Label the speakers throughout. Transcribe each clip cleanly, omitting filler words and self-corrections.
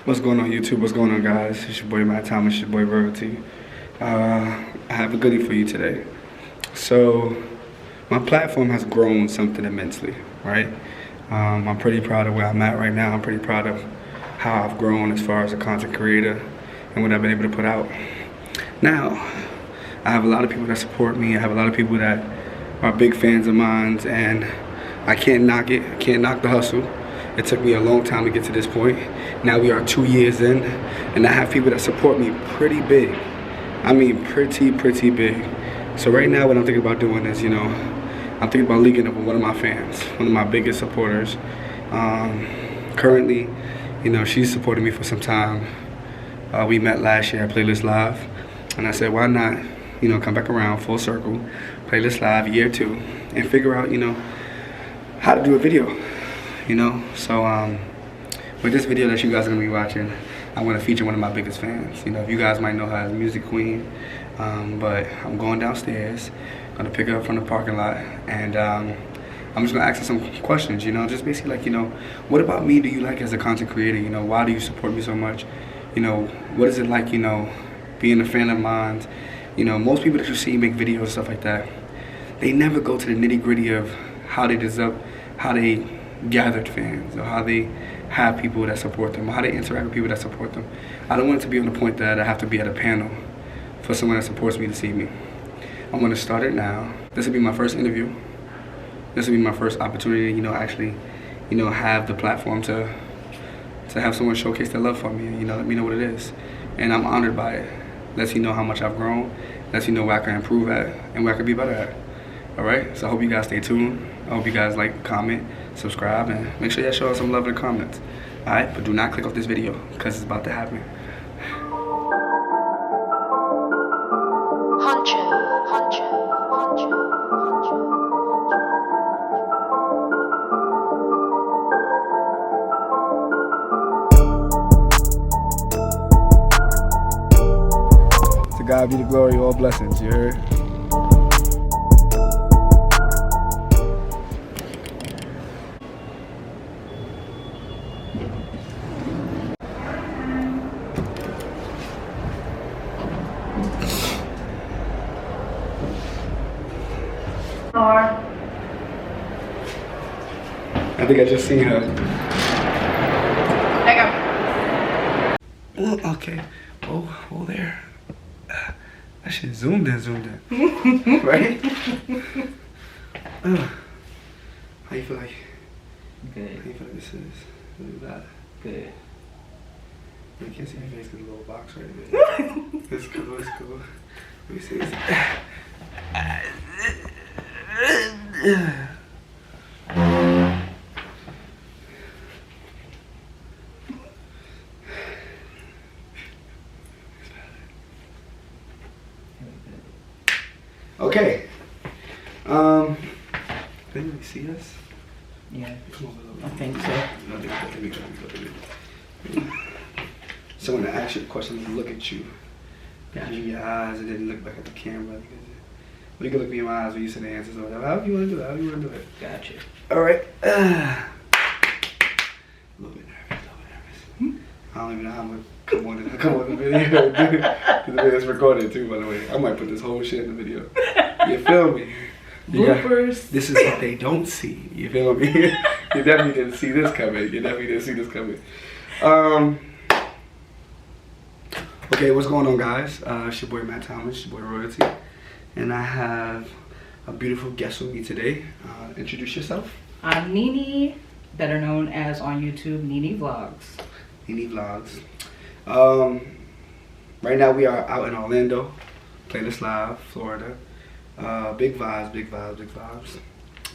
Speaker 1: What's going on YouTube? What's going on guys? It's your boy Matt Thomas, it's your boy Royalty. I have a goodie for you today. So my platform has grown something immensely, right? I'm pretty proud of where I'm at right now. I'm pretty proud of how I've grown as far as a content creator and what I've been able to put out. Now, I have a lot of people that support me. I have a lot of people that are big fans of mine, and I can't knock it. I can't knock the hustle. It took me a long time to get to this point. Now we are 2 years in, and I have people that support me pretty big. I mean pretty big. So right now what I'm thinking about doing is, I'm thinking about linking up with one of my fans, one of my biggest supporters. Currently, she's supported me for some time. We met last year at Playlist Live, and I said, why not, come back around full circle, Playlist Live year 2, and figure out, how to do a video. So with this video that you guys are gonna be watching, I'm gonna feature one of my biggest fans. If you guys might know her as Music Queen, but I'm going downstairs, gonna pick her up from the parking lot, and I'm just gonna ask her some questions. Just basically like, what about me do you like as a content creator? Why do you support me so much? What is it like, being a fan of mine? Most people that you see make videos and stuff like that, they never go to the nitty gritty of how they gathered fans, or how they have people that support them, or how they interact with people that support them. I don't want it to be on the point that I have to be at a panel for someone that supports me to see me. I'm gonna start it now. This will be my first interview. This will be my first opportunity, actually, have the platform to have someone showcase their love for me, let me know what it is. And I'm honored by it. Lets you know how much I've grown, lets you know where I can improve at, and where I can be better at. Alright, so I hope you guys stay tuned. I hope you guys like, comment, subscribe, and make sure y'all show us some love in the comments. Alright, but do not click off this video, because it's about to happen. To God be the glory, all blessings, you heard? I think I just seen her.
Speaker 2: There you
Speaker 1: go. Oh, okay. Oh, there. That shit zoomed in. Right? How you feel like?
Speaker 3: Good.
Speaker 1: How you feel like this is? Look at that.
Speaker 3: Good.
Speaker 1: You can't see your face because the little box right there. It's cool, it's cool. Let me see this. Okay. Can you see us?
Speaker 3: Yeah.
Speaker 1: Come on,
Speaker 3: I think so.
Speaker 1: So when I ask you a question, look at you. Gotcha. In your eyes, and then look back at the camera. You can look me in my eyes when you say the answers or whatever. However you want to do it. However you want to do it.
Speaker 3: Gotcha.
Speaker 1: All right. A little bit nervous. I don't even know how I'm gonna come on the video. The video's recorded too, by the way. I might put this whole shit in the video. You feel me?
Speaker 3: Bloopers.
Speaker 1: This is what they don't see. You feel me? You definitely didn't see this coming. Okay, what's going on, guys? It's your boy Matt Thomas, your boy Royalty, and I have a beautiful guest with me today. Introduce yourself.
Speaker 3: I'm Nene, better known as on YouTube Nene Vlogs.
Speaker 1: Nene Vlogs. Right now we are out in Orlando, Playlist Live, Florida. Big vibes.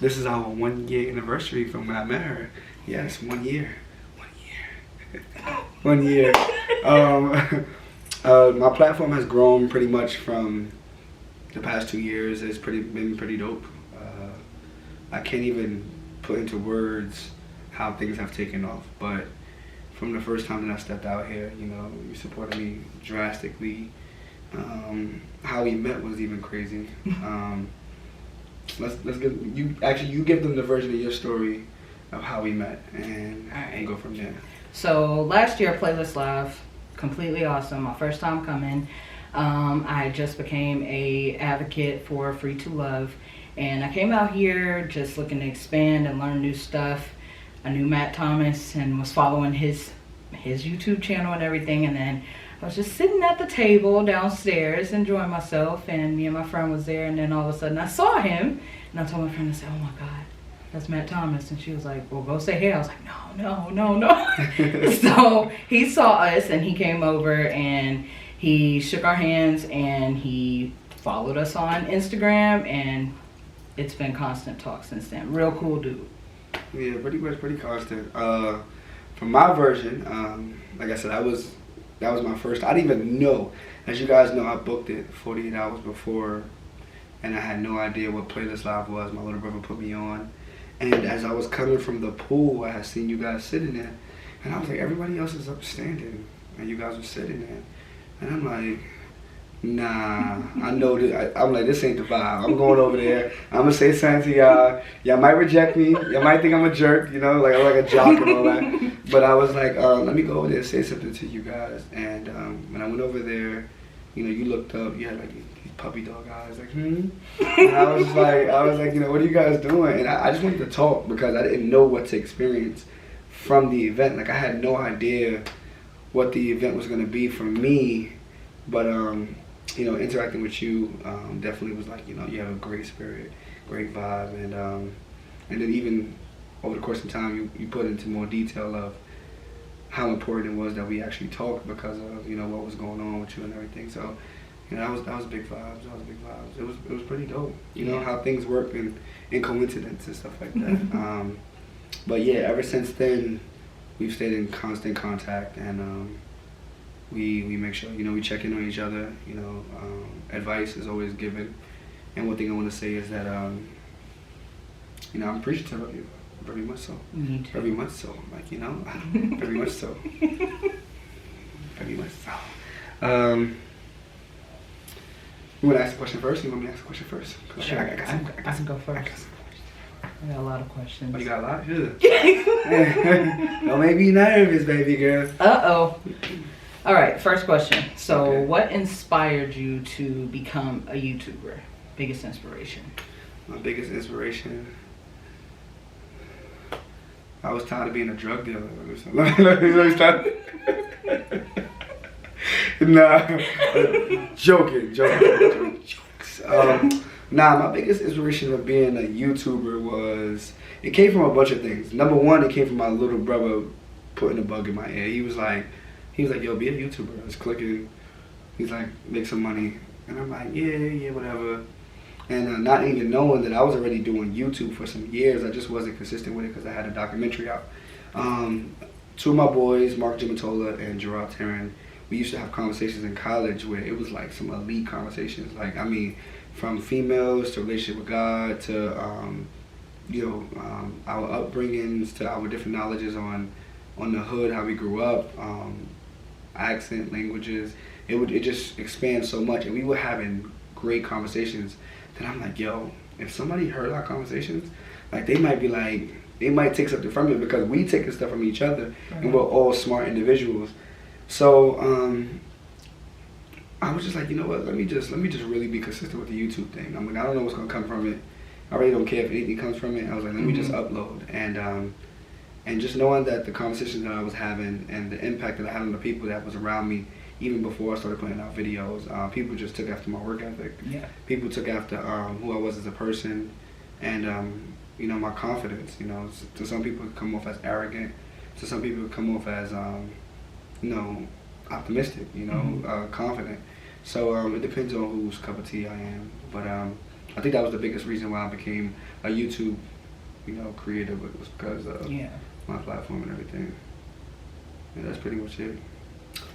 Speaker 1: This is our 1 year anniversary from when I met her. Yes, 1 year. 1 year. My platform has grown pretty much from the past 2 years. It's been pretty dope. I can't even put into words how things have taken off, but from the first time that I stepped out here, you supported me drastically. How we met was even crazy. Let's give you give them the version of your story of how we met and go from there.
Speaker 3: So last year, Playlist Live, completely awesome. My first time coming. I just became a advocate for Free to Love, and I came out here just looking to expand and learn new stuff. I knew Matt Thomas and was following his YouTube channel and everything, and then I was just sitting at the table downstairs enjoying myself, and me and my friend was there, and then all of a sudden I saw him, and I told my friend, I said, oh my God, that's Matt Thomas. And she was like, well, go say hey. I was like, no. So he saw us, and he came over, and he shook our hands, and he followed us on Instagram, and it's been constant talk since then. Real cool dude.
Speaker 1: Yeah, pretty constant. From my version, like I said, that was my first. I didn't even know. As you guys know, I booked it 48 hours before, and I had no idea what Playlist Live was. My little brother put me on, and as I was coming from the pool, I had seen you guys sitting there, and I was like, everybody else is upstanding, and you guys were sitting there, and I'm like, nah, I know this. I'm like, this ain't the vibe. I'm going over there. I'm gonna say something to y'all. Y'all might reject me. Y'all might think I'm a jerk, you know, like I'm like a jock and all that. But I was like, let me go over there and say something to you guys. And when I went over there, you know, you looked up. You had like these puppy dog eyes, like, And I was like, you know, what are you guys doing? And I just wanted to talk because I didn't know what to experience from the event. Like I had no idea what the event was gonna be for me. But you know, interacting with you definitely was like, you know, you have a great spirit, great vibe, and then even over the course of time, you put into more detail of how important it was that we actually talked because of, you know, what was going on with you and everything. So, you know, that was big vibes. That was big vibes. It was pretty dope. You know how things work in coincidence and stuff like that. But yeah, ever since then, we've stayed in constant contact, and we make sure, you know, we check in on each other. You know, advice is always given. And one thing I want to say is that, you know, I'm appreciative of you. Very much so.
Speaker 3: Me too.
Speaker 1: Very much so. Like, you know, very much so. Very much so. You want to ask a question first? You want me to ask a question first?
Speaker 3: Sure. I can go
Speaker 1: I got
Speaker 3: first.
Speaker 1: some questions.
Speaker 3: I got a lot of questions.
Speaker 1: Oh, you got a lot? Good. Don't make me nervous, baby girl.
Speaker 3: Uh-oh. All right, first question. So,
Speaker 1: Okay.
Speaker 3: what inspired you to become a YouTuber? Biggest inspiration?
Speaker 1: My biggest inspiration, I was tired of being a drug dealer. Nah, joking. Nah, my biggest inspiration of being a YouTuber was, it came from a bunch of things. Number one, it came from my little brother putting a bug in my ear. He was like, yo, be a YouTuber. It's clicking. He's like, make some money. And I'm like, yeah, whatever. And not even knowing that I was already doing YouTube for some years, I just wasn't consistent with it because I had a documentary out. Two of my boys, Mark Gimatola and Gerard Terran, we used to have conversations in college where it was like some elite conversations. Like, I mean, from females to relationship with God to, you know, our upbringings to our different knowledges on the hood, how we grew up, accent, languages. It just expands so much, and we were having great conversations. And I'm like, yo, if somebody heard our conversations, like they might take something from it because we taking stuff from each other, and we're all smart individuals. So I was just like, you know what? Let me just really be consistent with the YouTube thing. I mean, I don't know what's gonna come from it. I really don't care if anything comes from it. I was like, let me just upload, and just knowing that the conversations that I was having and the impact that I had on the people that was around me. Even before I started putting out videos, people just took after my work ethic.
Speaker 3: Yeah.
Speaker 1: People took after who I was as a person, and you know, my confidence. You know, to some people it come off as arrogant. To some people it come off as you know, optimistic. You know, confident. So it depends on whose cup of tea I am. But I think that was the biggest reason why I became a YouTube, you know, creator. Was because of my platform and everything. And that's pretty much it.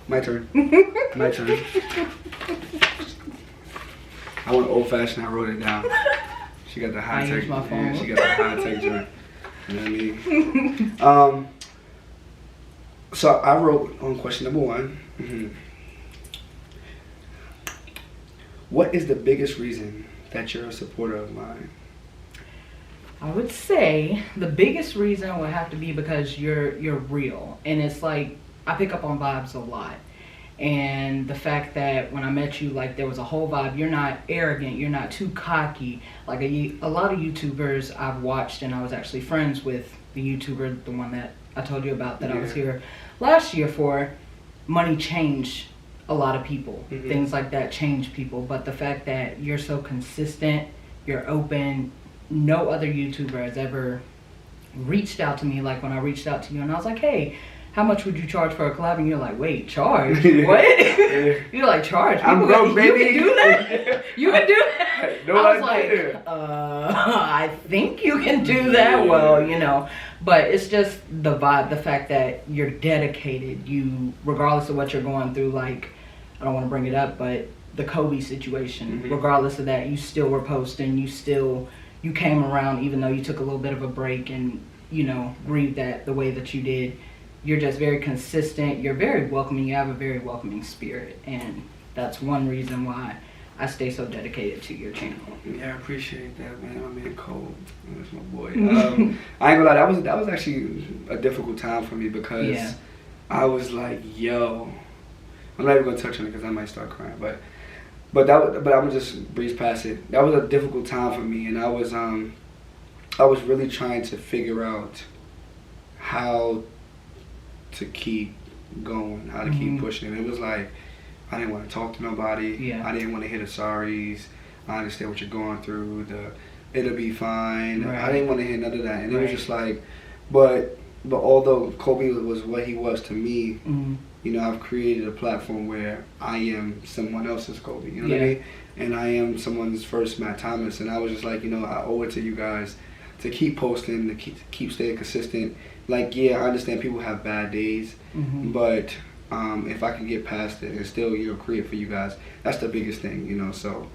Speaker 1: My turn. My turn. I went old fashioned. I wrote it down. She got the high tech.
Speaker 3: My phone.
Speaker 1: Yeah, she got the high tech joint. You know what I mean? So I wrote on question number one. What is the biggest reason that you're a supporter of mine?
Speaker 3: I would say the biggest reason would have to be because you're real, and it's like I pick up on vibes a lot. And the fact that when I met you, like there was a whole vibe. You're not arrogant. You're not too cocky. Like a lot of YouTubers I've watched, and I was actually friends with the YouTuber, the one that I told you about that I was here last year for. Money changed a lot of people. Things like that change people. But the fact that you're so consistent, you're open. No other YouTuber has ever reached out to me like when I reached out to you, and I was like, hey, how much would you charge for a collab? And you're like, wait, charge? What? You're like, charge?
Speaker 1: I'm broke, baby.
Speaker 3: You can do that? You can do that?
Speaker 1: No,
Speaker 3: I was like, I think you can do that. Well, you know, but it's just the vibe, the fact that you're dedicated. You, regardless of what you're going through, like, I don't want to bring it up, but the Kobe situation, regardless of that, you still were posting, you came around even though you took a little bit of a break and, you know, grieved that the way that you did. You're just very consistent. You're very welcoming. You have a very welcoming spirit. And that's one reason why I stay so dedicated to your channel.
Speaker 1: Yeah, I appreciate that, man. My man Cole, that's my boy. I ain't gonna lie, that was actually a difficult time for me because I was like, yo, I'm not even gonna touch on it because I might start crying, but I'm gonna just breeze past it. That was a difficult time for me, and I was really trying to figure out how to keep going, how to keep pushing. It was like I didn't want to talk to nobody. I didn't want to hear the sorries. I understand what you're going through. It'll be fine. Right. I didn't want to hear none of that. And it was just like, but although Kobe was what he was to me, you know, I've created a platform where I am someone else's Kobe. You know what I mean? And I am someone's first Matt Thomas. And I was just like, you know, I owe it to you guys to keep posting, to keep staying consistent. Like, yeah, I understand people have bad days, but if I can get past it and still, you know, create for you guys, that's the biggest thing, you know. So,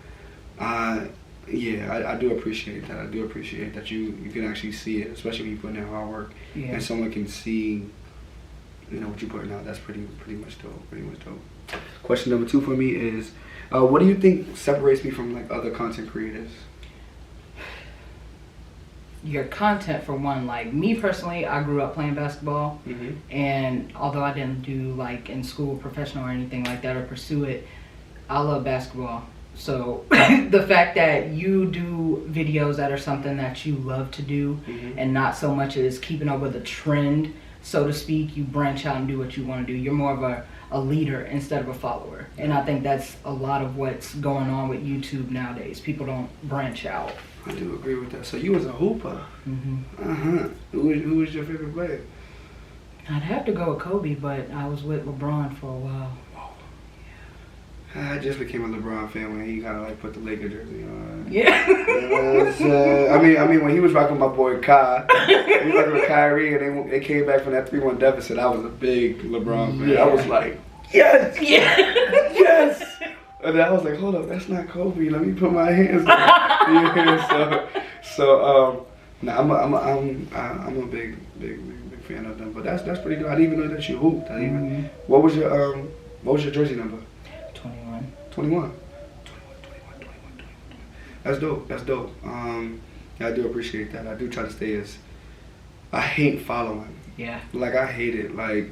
Speaker 1: yeah, I do appreciate that. I do appreciate that you can actually see it, especially when you put in hard work, and someone can see, you know, what you're putting out. That's pretty much dope. Pretty much dope. Question number 2 for me is, what do you think separates me from like other content creators?
Speaker 3: Your content, for one. Like me personally, I grew up playing basketball, and although I didn't do like in school professional or anything like that or pursue it, I love basketball. So the fact that you do videos that are something that you love to do, and not so much as keeping up with a trend, so to speak, you branch out and do what you want to do. You're more of a leader instead of a follower, and I think that's a lot of what's going on with YouTube nowadays. People don't branch out.
Speaker 1: I do agree with that. So you was a hooper. Who was your favorite player?
Speaker 3: I'd have to go with Kobe, but I was with LeBron for a while.
Speaker 1: I just became a LeBron fan when he kind of like put the Lakers jersey on. I mean, when he was rocking my boy Kai, he was rocking with Kyrie, and they came back from that 3-1 deficit. I was a big LeBron fan. I was like, yes, yes. And then I was like, hold up, that's not Kobe. Let me put my hands on it. So I'm a big fan of them. But that's pretty good. I didn't even know that you hooped. What was your jersey number?
Speaker 3: 21.
Speaker 1: 21. That's dope. Yeah, I do appreciate that. I do try to stay as. I hate following.
Speaker 3: Yeah.
Speaker 1: Like I hate it. Like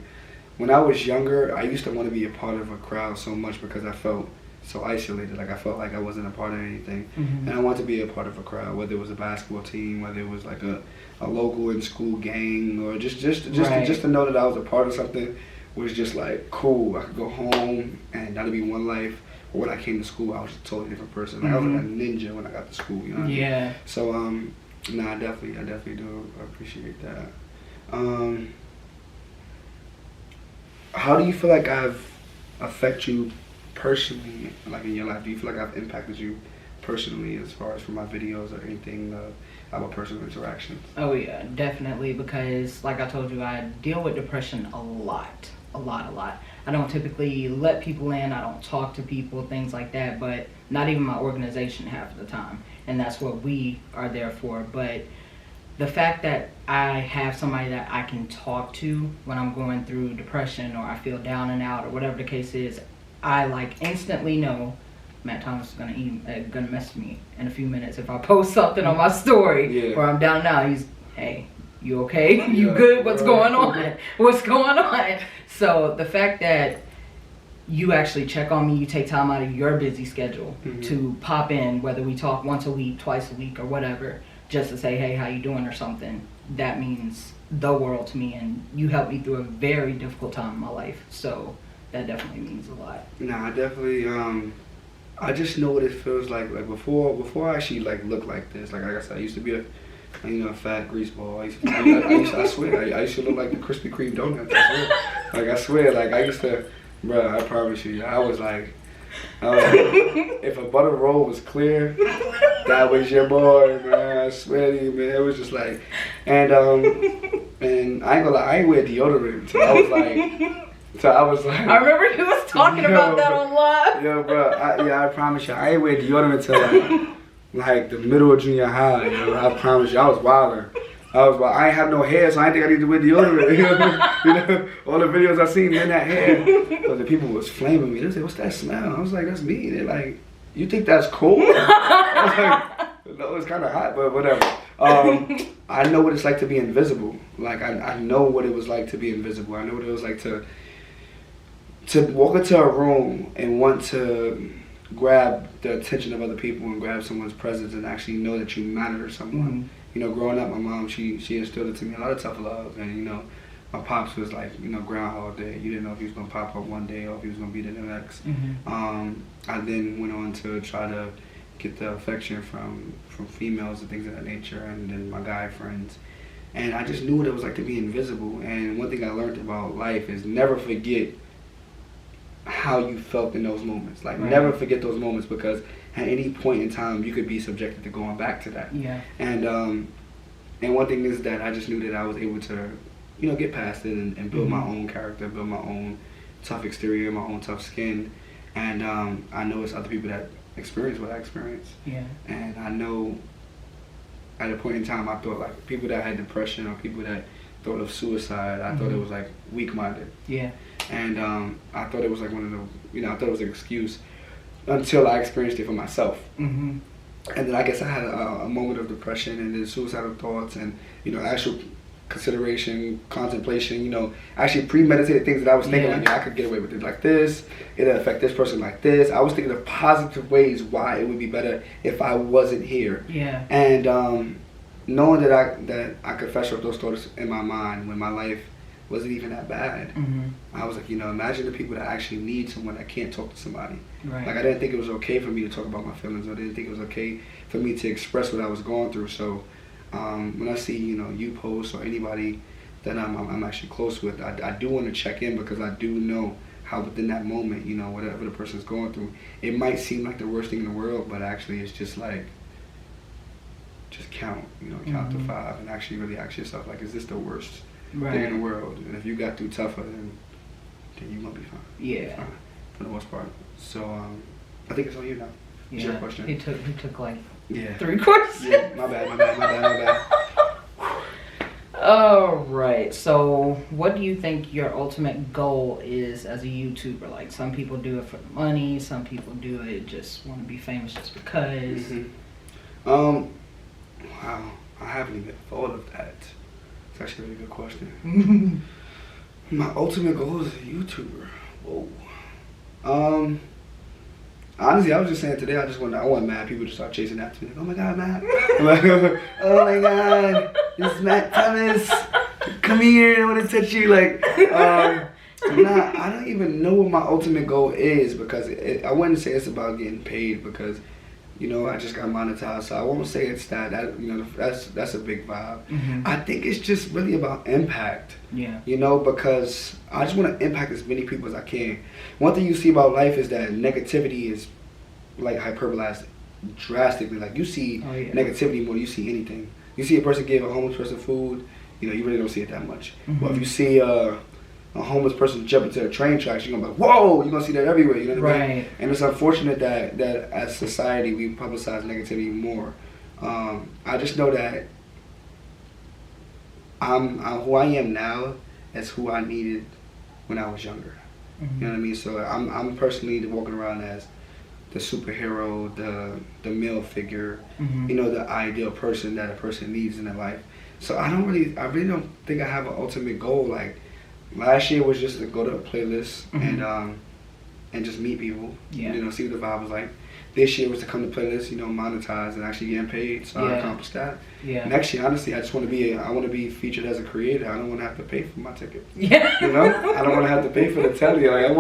Speaker 1: when I was younger, I used to want to be a part of a crowd so much because I felt so isolated. Like I felt like I wasn't a part of anything, and I wanted to be a part of a crowd, whether it was a basketball team, whether it was like a local in school gang, or just to know that I was a part of something was just like cool. I could go home and that'd be one life. Or when I came to school, I was a totally different person. Like I was like a ninja when I got to school. You know what I mean? So I definitely do appreciate that. How do you feel like I've affected you personally, like in your life? Do you feel like I've impacted you personally as far as from my videos or anything, our personal interactions? Oh
Speaker 3: yeah, definitely, because like I told you, I deal with depression a lot. I don't typically let people in, I don't talk to people, things like that, but not even my organization half of the time, and that's what we are there for. But the fact that I have somebody that I can talk to when I'm going through depression or I feel down and out or whatever the case is, I like instantly know Matt Thomas is gonna message me in a few minutes if I post something on my story
Speaker 1: Yeah.
Speaker 3: or I'm down now. He's, hey, you okay? You
Speaker 1: Yeah,
Speaker 3: good? What's
Speaker 1: right.
Speaker 3: going on? What's going on? So the fact that you actually check on me, you take time out of your busy schedule to pop in, whether we talk once a week, twice a week, or whatever, just to say, hey, how you doing or something, that means the world to me, and you helped me through a very difficult time in my life. So that definitely means a lot.
Speaker 1: Nah, I definitely. I just know what it feels like. Like before I actually like look like this. Like I said, I used to be a fat grease ball. I swear, I used to look like the Krispy Kreme donuts. I swear, like I used to, bro. I promise you, I was like, if a butter roll was clear, that was your boy, man. I swear to you, man. It was just like, and I ain't gonna lie, I ain't wear deodorant. So I was like.
Speaker 3: I remember he was talking about that on live.
Speaker 1: Yo, bro, I promise you, I ain't wear deodorant till like the middle of junior high. Yo, I promise you, I was wilding. I ain't have no hair, so I didn't think I need to wear deodorant. You know, all the videos I seen, men that hair, but the people was flaming me. They said, "What's that smell?" I was like, "That's me." They're like, "You think that's cool?" I was like, "No, it's kind of hot, but whatever." I know what it's like to be invisible. Like I know what it was like to be invisible. I know what it was like to walk into a room and want to grab the attention of other people and grab someone's presence and actually know that you matter to someone. You know, growing up, my mom, she instilled it to me a lot of tough love. And, you know, my pops was like, you know, Groundhog Day. You didn't know if he was going to pop up one day or if he was going to be the next. I then went on to try to get the affection from females and things of that nature, and then my guy friends. And I just knew what it was like to be invisible. And one thing I learned about life is never forget how you felt in those moments. Like, never forget those moments, because at any point in time you could be subjected to going back to that.
Speaker 3: Yeah.
Speaker 1: And one thing is that I just knew that I was able to, you know, get past it and build my own character, build my own tough exterior, my own tough skin. And I know it's other people that experience what I experienced.
Speaker 3: Yeah.
Speaker 1: And I know at a point in time I thought like people that had depression or people that thought of suicide, I thought it was like weak-minded.
Speaker 3: Yeah.
Speaker 1: And I thought it was like one of the, you know, I thought it was an excuse until I experienced it for myself. And then I guess I had a moment of depression and then suicidal thoughts and, you know, actual consideration, contemplation, you know, actually premeditated things that I was thinking like, yeah, I could get away with it like this, it'll affect this person like this. I was thinking of positive ways why it would be better if I wasn't here.
Speaker 3: Yeah.
Speaker 1: And knowing that I could fetch up those thoughts in my mind when my life wasn't even that bad. I was like, you know, imagine the people that actually need someone that can't talk to somebody.
Speaker 3: Right.
Speaker 1: Like I didn't think it was okay for me to talk about my feelings. I didn't think it was okay for me to express what I was going through. So when I see, you know, you post or anybody that I'm actually close with, I do want to check in, because I do know how within that moment, you know, whatever the person's going through, it might seem like the worst thing in the world, but actually it's just like, just count, you know, count to 5 and actually really ask yourself, like, is this the worst thing in the world? And if you got through tougher, then you might be fine.
Speaker 3: Yeah.
Speaker 1: Fine, for the most part. So I think it's on you now. It's your question.
Speaker 3: He took like
Speaker 1: Yeah.
Speaker 3: 3 courses.
Speaker 1: Yeah, my bad.
Speaker 3: All right. So, what do you think your ultimate goal is as a YouTuber? Like, some people do it for the money. Some people do it just want to be famous just because.
Speaker 1: Wow, I haven't even thought of that. It's actually a really good question. My ultimate goal as a YouTuber. Whoa. Honestly, I was just saying today, I want mad people to start chasing after me. Like, oh my God, Matt. I'm like, oh my God, this is Matt Thomas. Come here, I want to touch you. Like, I don't even know what my ultimate goal is, because I wouldn't say it's about getting paid, because, you know, I just got monetized, so I won't say it's that you know, that's a big vibe. I think it's just really about impact.
Speaker 3: Yeah.
Speaker 1: You know, because I just want to impact as many people as I can. One thing you see about life is that negativity is like hyperbolized drastically. Like, you see negativity more than you see anything. You see a person give a homeless person food, you know, you really don't see it that much. But if you see a homeless person jump into a train tracks, you're gonna be like, whoa, you're gonna see that everywhere, you know what I mean? And it's unfortunate that as society we publicize negativity more. I just know that I'm who I am now is who I needed when I was younger. You know what I mean? So I'm personally walking around as the superhero, the male figure,
Speaker 3: Mhm.
Speaker 1: you know, the ideal person that a person needs in their life. So I really don't think I have an ultimate goal. Like last year was just to go to a playlist and just meet people,
Speaker 3: Yeah.
Speaker 1: you know, see what the vibe was like. This year was to come to playlist, you know, monetize and actually getting paid. So I
Speaker 3: Yeah.
Speaker 1: accomplished that.
Speaker 3: Yeah.
Speaker 1: Next year, honestly, I just want to be featured as a creator. I don't want to have to pay for my tickets.
Speaker 3: Yeah.
Speaker 1: You know, I don't want to have to pay for the telly. Like I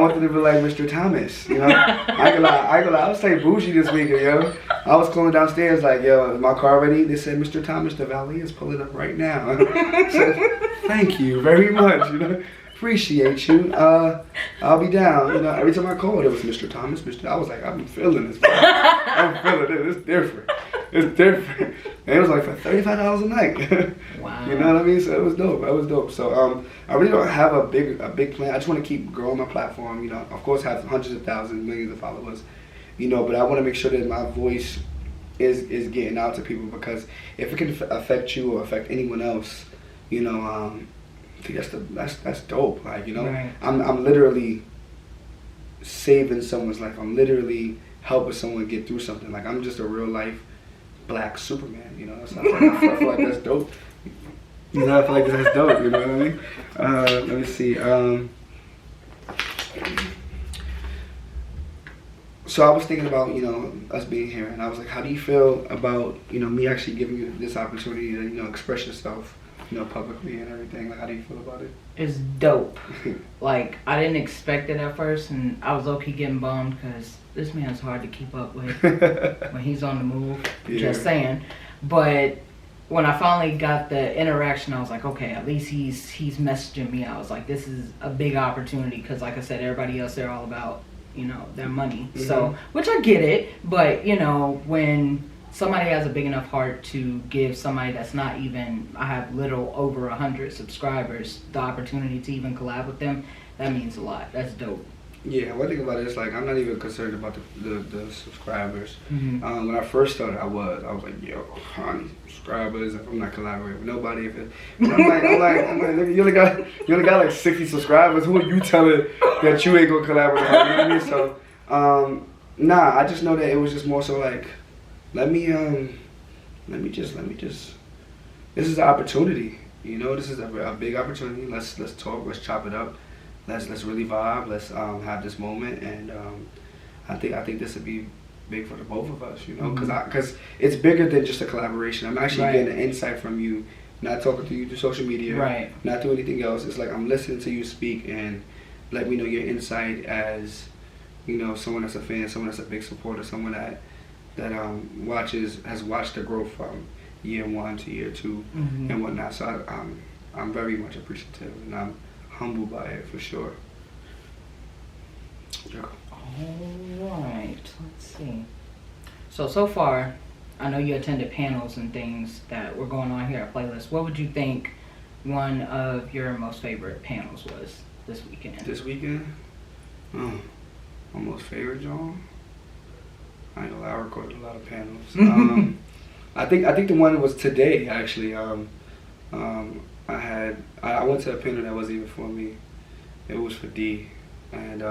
Speaker 1: want them to be like Mr. Thomas. You know, I ain't gonna lie. I was saying bougie this weekend, yo. I was calling downstairs like, yo, is my car ready? They said, Mr. Thomas, the valet is pulling up right now. So, thank you very much. You know, appreciate you. I'll be down. You know, every time I called, it was Mr. Thomas. I was like, I'm feeling this. I'm feeling it. It's different. It's different. And it was like for $35 a night.
Speaker 3: Wow.
Speaker 1: You know what I mean? So it was dope. That was dope. So I really don't have a big plan. I just want to keep growing my platform. You know, of course, have hundreds of thousands, millions of followers. You know, but I want to make sure that my voice is getting out to people, because if it can affect you or affect anyone else, you know, I think that's dope. Like, you know,
Speaker 3: Right.
Speaker 1: I'm literally saving someone's life. I'm literally helping someone get through something. Like, I'm just a real life Black Superman. You know, so I feel like that's dope. You know, I feel like that's dope. You know what I mean? Let me see. So I was thinking about, you know, us being here, and I was like, how do you feel about, you know, me actually giving you this opportunity to, you know, express yourself, you know, publicly and everything? Like, how do you feel about it?
Speaker 3: It's dope. Like, I didn't expect it at first, and I was low-key getting bummed because this man's hard to keep up with when he's on the move.
Speaker 1: Yeah.
Speaker 3: Just saying. But when I finally got the interaction, I was like, okay, at least he's messaging me. I was like, this is a big opportunity because, like I said, everybody else, they're all about, you know, their money.
Speaker 1: Mhm.
Speaker 3: So, which I get it, but, you know, when somebody has a big enough heart to give somebody that's not even, I have little over 100 subscribers, the opportunity to even collab with them, that means a lot. That's dope.
Speaker 1: Yeah, one thing about it is, like, I'm not even concerned about the subscribers.
Speaker 3: Mhm.
Speaker 1: When I first started, I was like, yo, I need subscribers. If I'm not collaborating with nobody, I'm like, nigga, you only got like 60 subscribers. Who are you telling that you ain't gonna collaborate? You know what I mean? So, nah, I just know that it was just more so like, let me just. This is an opportunity. You know, this is a big opportunity. Let's talk. Let's chop it up. Let's really vibe. Let's have this moment, and I think this would be big for the both of us. You know, because it's bigger than just a collaboration. I'm actually getting an insight from you, not talking to you through social media,
Speaker 3: Right.
Speaker 1: not through anything else. It's like I'm listening to you speak and let me know your insight as, you know, someone that's a fan, someone that's a big supporter, someone that has watched the growth from year 1 to year 2
Speaker 3: Mhm.
Speaker 1: and whatnot. So I'm very much appreciative, and I'm humbled by it for sure.
Speaker 3: All right, let's see. So far, I know you attended panels and things that were going on here at Playlist. What would you think one of your most favorite panels was this weekend?
Speaker 1: This weekend, my most favorite John. I ain't gonna lie, I recorded a lot of panels. I think the one was today actually. I went to a panel that wasn't even for me. It was for D, and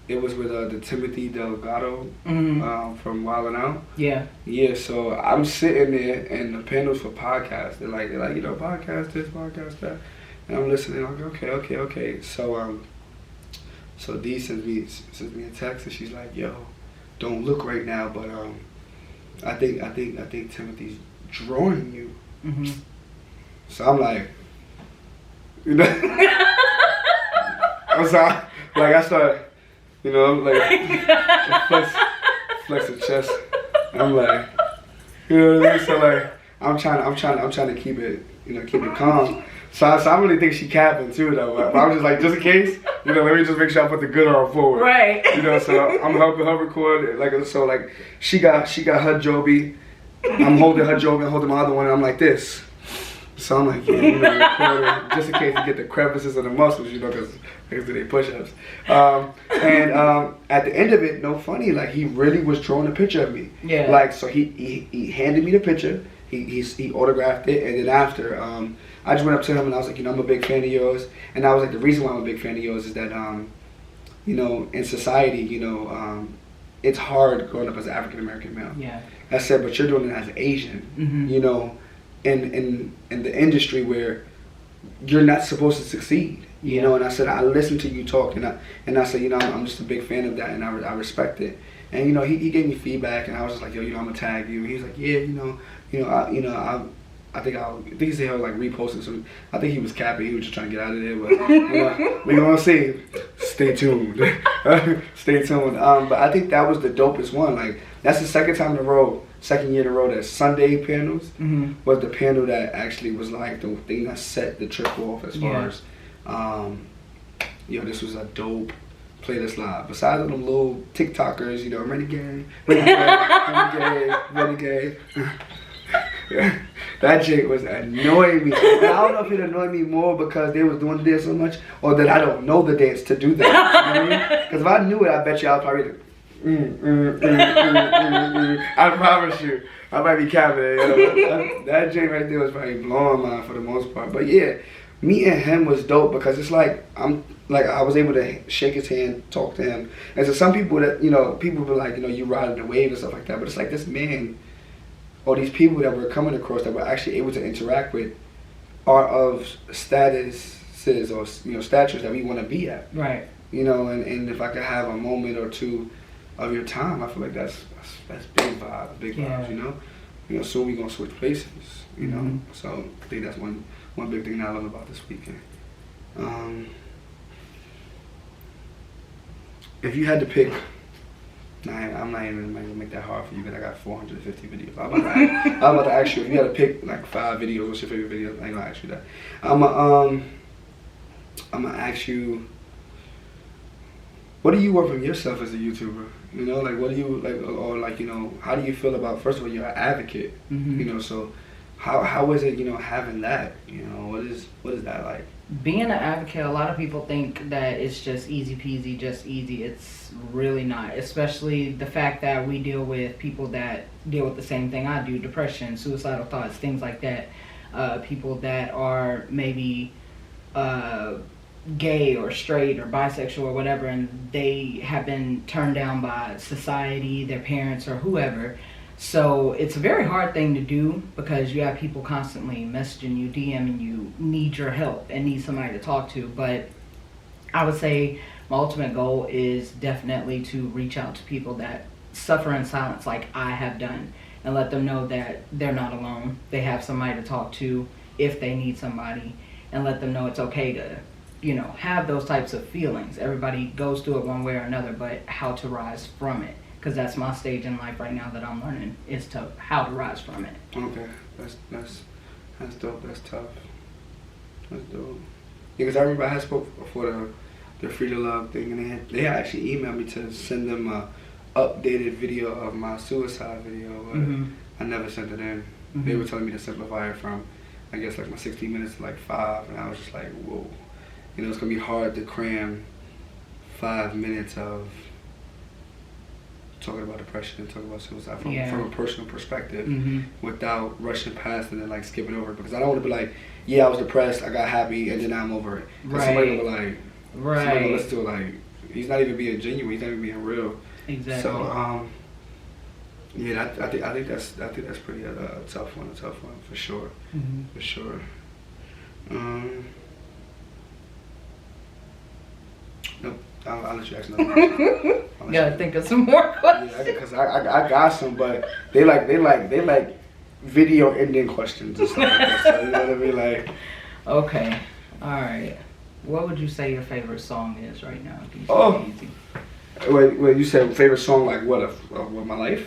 Speaker 1: it was with the Timothy Delgado from Wild 'N Out.
Speaker 3: Yeah.
Speaker 1: Yeah, so I'm sitting there, and the panel's for podcasts. They're like, you know, podcast this, podcast that, and I'm listening. I'm like, okay. So D sends me a text, and she's like, yo, don't look right now, but I think Timothy's drawing you.
Speaker 3: Mm-hmm.
Speaker 1: So I'm like, you know, I'm sorry. Like I start, you know, I'm like flex the chest. I'm like, you know what I mean? So like, I'm trying to keep it, you know, keep it calm. So I really think she capping too though. But I was just like, just in case, you know, let me just make sure I put the good on forward.
Speaker 3: Right.
Speaker 1: You know, so I'm helping her record. Like, so like, she got her Joby. I'm holding her Joby and holding my other one, and I'm like this. So I'm like, yeah, you know, recording, just in case you get the crevices of the muscles, you know, because they push-ups. And at the end of it, no funny, like he really was drawing a picture of me.
Speaker 3: Yeah.
Speaker 1: Like, so he handed me the picture. He autographed it, and then after, I just went up to him and I was like, you know, I'm a big fan of yours. And I was like, the reason why I'm a big fan of yours is that in society, it's hard growing up as an African American male.
Speaker 3: Yeah.
Speaker 1: I said, but you're doing it as an Asian, in the industry where you're not supposed to succeed. And I said, I listened to you talk, and I said, I'm just a big fan of that, and I respect it. And he gave me feedback, and I was just like, yo, I'm gonna tag you. And he was like, yeah, I think he said he'll like repost it. So I think he was capping. He was just trying to get out of there. But we're gonna see. Stay tuned. Stay tuned. But I think that was the dopest one. Like that's the second year in a row that Sunday panels was the panel that actually was like the thing that set the trip off as far as this was a dope playlist live. Besides all them little TikTokers, renegade. That chick was annoying me. I don't know if it annoyed me more because they was doing the dance so much, or that I don't know the dance to do that. You know what I mean? Because if I knew it, I bet you I was probably I promise you, I might be capping. That chick right there was probably blowing mine for the most part. But yeah, meeting him was dope because it's like I was able to shake his hand, talk to him. And so some people that people were like you riding the wave and stuff like that. But it's like this man. Or these people that we're coming across that we're actually able to interact with are of statuses or statures that we want to be at.
Speaker 3: Right.
Speaker 1: And if I could have a moment or two of your time, I feel like that's big vibes. Soon we gonna switch places. So I think that's one big thing that I love about this weekend. If you had to pick. I'm not even gonna make that hard for you because I got 450 videos. I'm about to ask you if you had to pick like 5 videos. What's your favorite video? I ain't gonna ask you that. I'm gonna ask you, what do you want from yourself as a YouTuber? What do you like, or how do you feel about? First of all, you're an advocate. So how is it having that? What is that like?
Speaker 3: Being an advocate, a lot of people think that it's just easy peasy, just easy. It's really not, especially the fact that we deal with people that deal with the same thing I do, depression, suicidal thoughts, things like that. People that are maybe gay or straight or bisexual or whatever, and they have been turned down by society, their parents, or whoever. So it's a very hard thing to do because you have people constantly messaging you, DMing you, need your help and need somebody to talk to. But I would say my ultimate goal is definitely to reach out to people that suffer in silence like I have done and let them know that they're not alone. They have somebody to talk to if they need somebody, and let them know it's okay to, have those types of feelings. Everybody goes through it one way or another, but how to rise from it. Because that's my stage in life right now that I'm learning is how to rise from it.
Speaker 1: Okay, that's dope. That's tough. That's dope. Yeah, because I remember I had spoke for the Free to Love thing, and they had actually emailed me to send them a updated video of my suicide video. But I never sent it in. They were telling me to simplify it from, I guess, like my 16 minutes to like 5, and I was just like, whoa. It's gonna be hard to cram 5 minutes of talking about depression and talking about suicide from a personal perspective without rushing past and then like skipping over it, because I don't want to be like, I was depressed, I got happy, and then I'm over it. Right. Somebody will be like, somebody will listen to it like, he's not even being genuine, he's not even being real.
Speaker 3: Exactly.
Speaker 1: So I think that's pretty tough one for sure. For sure. Nope. I'll let you ask another question.
Speaker 3: Gotta think of some more questions.
Speaker 1: Yeah, because I got some, but they like video ending questions and stuff like that. So you know what I mean? Like,
Speaker 3: okay, all right. What would you say your favorite song is right now?
Speaker 1: Easy. Wait, you said favorite song like what of my life?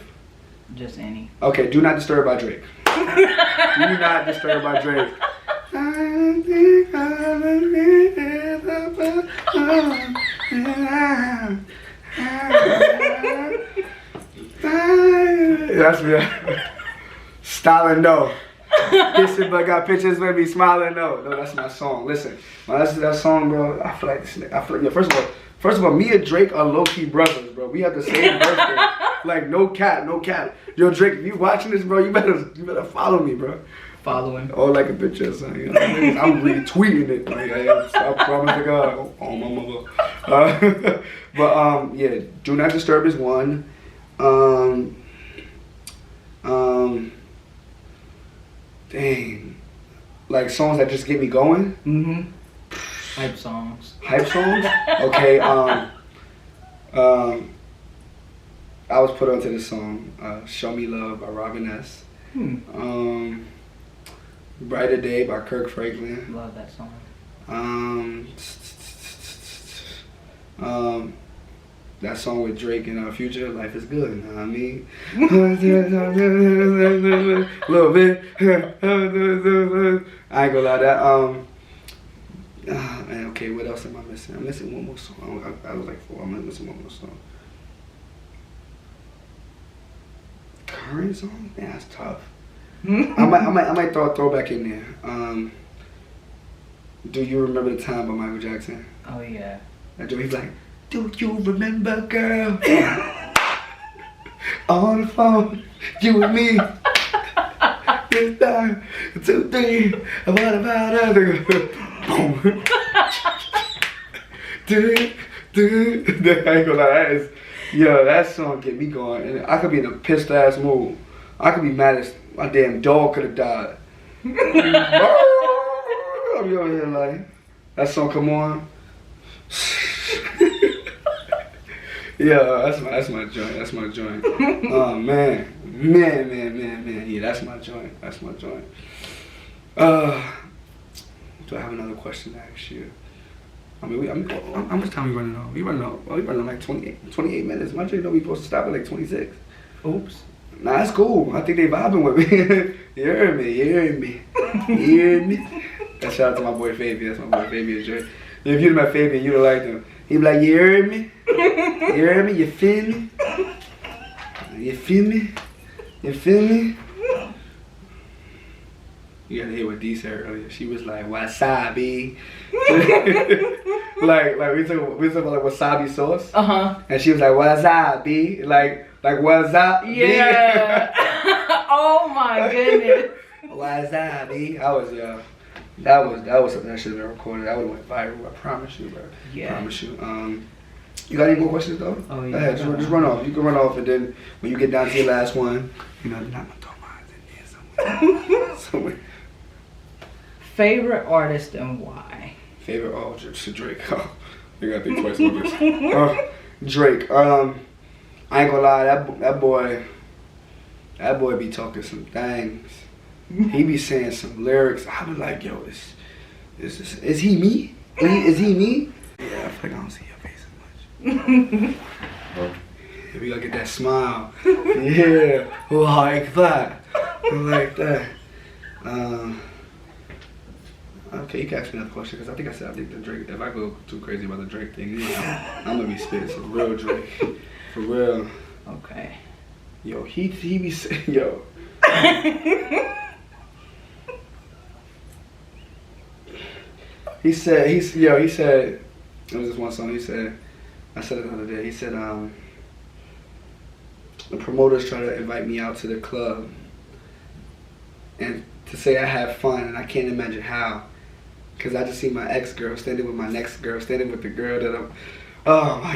Speaker 3: Just any.
Speaker 1: Okay, Do Not Disturb by Drake. Do Not Disturb by Drake. That's me. Styling no. Kissing but got pictures with me smiling no. No, that's my song. Listen, when I listen to that song, bro, I feel like first of all, me and Drake are low-key brothers, bro. We have the same birthday. Like no cap. Yo, Drake, if you watching this, bro, you better follow me, bro.
Speaker 3: Follow him.
Speaker 1: Or like a picture or something. You know? I'm retweeting it. Like, I promise to God. Oh, my mother. But yeah, Do Not Disturb is one. Dang. Like songs that just get me going.
Speaker 3: Mm-hmm. Hype songs.
Speaker 1: Hype songs? Okay, I was put onto this song, Show Me Love by Robin S. Brighter Day by Kirk Franklin.
Speaker 3: Love that song.
Speaker 1: That song with Drake and Future, Life is Good, you know what I mean? Little bit. I ain't gonna lie, that, man, okay, what else am I missing? I'm missing one more song. I was like 4, I'm missing one more song. Current song? Man, that's tough. I might throw a throwback in there. Do You Remember the Time by Michael Jackson?
Speaker 3: Oh yeah.
Speaker 1: That joke, he's like, do you remember, girl? On the phone, you and me. It's time, 2, 3. What about other? Boom. I ain't gonna lie, that song get me going. And I could be in a pissed ass mood. I could be mad as my damn dog could have died. I'm over here like, that song come on. Yeah, that's my joint. That's my joint. Oh man. Yeah, that's my joint. That's my joint. Do I have another question to ask you? I mean, how much time we running on? We running on like 28 minutes. My joint don't be supposed to stop at like 26.
Speaker 3: Oops.
Speaker 1: Nah, that's cool. I think they vibing with me. You heard me. You heard me. You heard me. That shout out to my boy Fabian. That's my boy Fabian joint. If you met Fabian, you'd have liked him. He'd be like, you heard me? You heard me? You feel me? You feel me? You feel me? You gotta hear what Dee said earlier. She was like, wasabi. like we talking about like wasabi sauce.
Speaker 3: Uh-huh.
Speaker 1: And she was like, wasabi. Like wasabi.
Speaker 3: Yeah. Oh my goodness.
Speaker 1: Wasabi. I was that was something that should have been recorded. That would have went viral. I promise you, bro.
Speaker 3: Yeah.
Speaker 1: I promise you. You got any more questions though?
Speaker 3: Oh yeah.
Speaker 1: Go ahead, just run off. You can run off, and then when you get down to your last one, you know, I'm gonna throw mine in there somewhere.
Speaker 3: Favorite artist and why?
Speaker 1: Favorite artist, Drake. Oh, you gotta think twice about this. Drake. I ain't gonna lie, that boy be talking some things. He be saying some lyrics. I be like, yo, is he me? Is he me? Yeah, I feel like I don't see your face as much. Yeah, we gotta get that smile. Yeah, like that. Like that. Okay, you can ask me another question, because I think the Drake, if I go too crazy about the Drake thing, you know, I'm gonna be spitting some real Drake. For real.
Speaker 3: Okay.
Speaker 1: Yo, he be saying, yo. He said, it was this one song, he said, I said it the other day, he said, the promoters try to invite me out to the club and to say I have fun, and I can't imagine how, because I just see my ex-girl standing with my next girl, standing with the girl that I'm,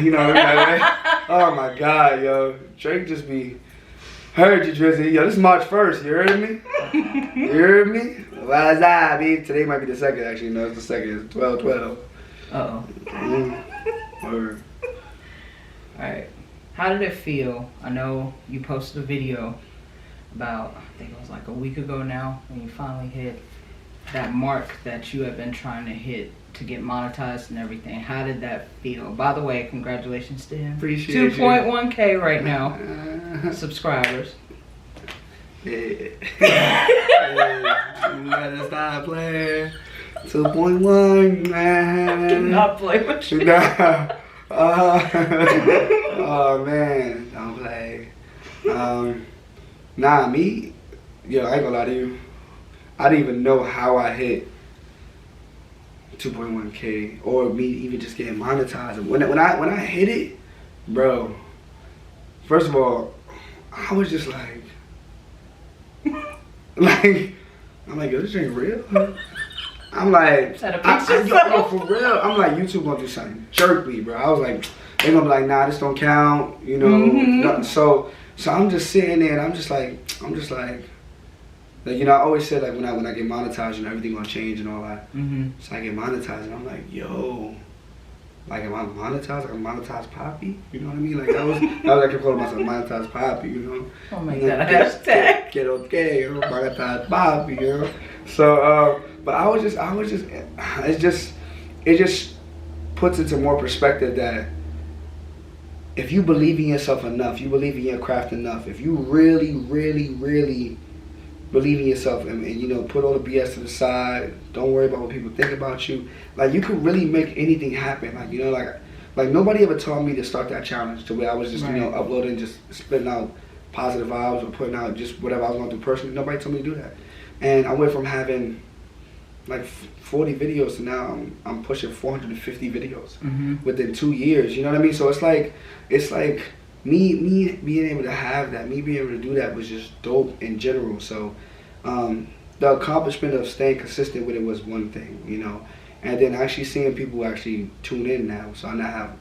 Speaker 1: you know what I mean? Oh my God, yo, Drake just be, heard you, Drizzy, yo, this is March 1st, you heard me? You heard me? What's up, babe? Today might be the second, actually. No, it's the second. It's 12/12.
Speaker 3: Uh-oh.
Speaker 1: Word.
Speaker 3: Alright. How did it feel? I know you posted a video about, I think it was like a week ago now, when you finally hit that mark that you have been trying to hit to get monetized and everything. How did that feel? By the way, congratulations to him.
Speaker 1: Appreciate
Speaker 3: 2.1K right now. Subscribers.
Speaker 1: Yeah. You gotta stop playing. 2.1, man.
Speaker 3: I cannot play with you.
Speaker 1: Nah. Oh man, don't play. Nah, me, yo, I ain't gonna lie to you. I didn't even know how I hit 2.1K or me even just getting monetized. When I hit it, bro. First of all, I was just like I'm like, yo, this ain't real. I'm like,
Speaker 3: Is that a picture?
Speaker 1: yo, for real. I'm like, YouTube gonna do something jerk me, bro. I was like, they gonna be like, nah, this don't count, you know. So I'm just sitting there and I'm just like, you know, I always said like when I get monetized, you know, everything gonna change and all that. So I get monetized and I'm like, yo, like am I monetized? Like I'm monetized Poppy? You know what I mean? Like that was I kept calling myself monetized Poppy, you know.
Speaker 3: Oh my god, hashtag.
Speaker 1: Get okay, you know, monetized Poppy, you know. So but I was just it just puts into more perspective that if you believe in yourself enough, you believe in your craft enough, if you really, really, really believe in yourself and you know, put all the BS to the side, don't worry about what people think about you, like you could really make anything happen. Like, you know, like nobody ever taught me to start that challenge to where I was just, you know, uploading, just spitting out positive vibes or putting out just whatever I was going through personally. Nobody told me to do that. And I went from having like 40 videos to now I'm pushing 450 videos within 2 years. You know what I mean? So it's like me being able to have that, me being able to do that was just dope in general. So the accomplishment of staying consistent with it was one thing, you know, and then actually seeing people actually tune in now. So I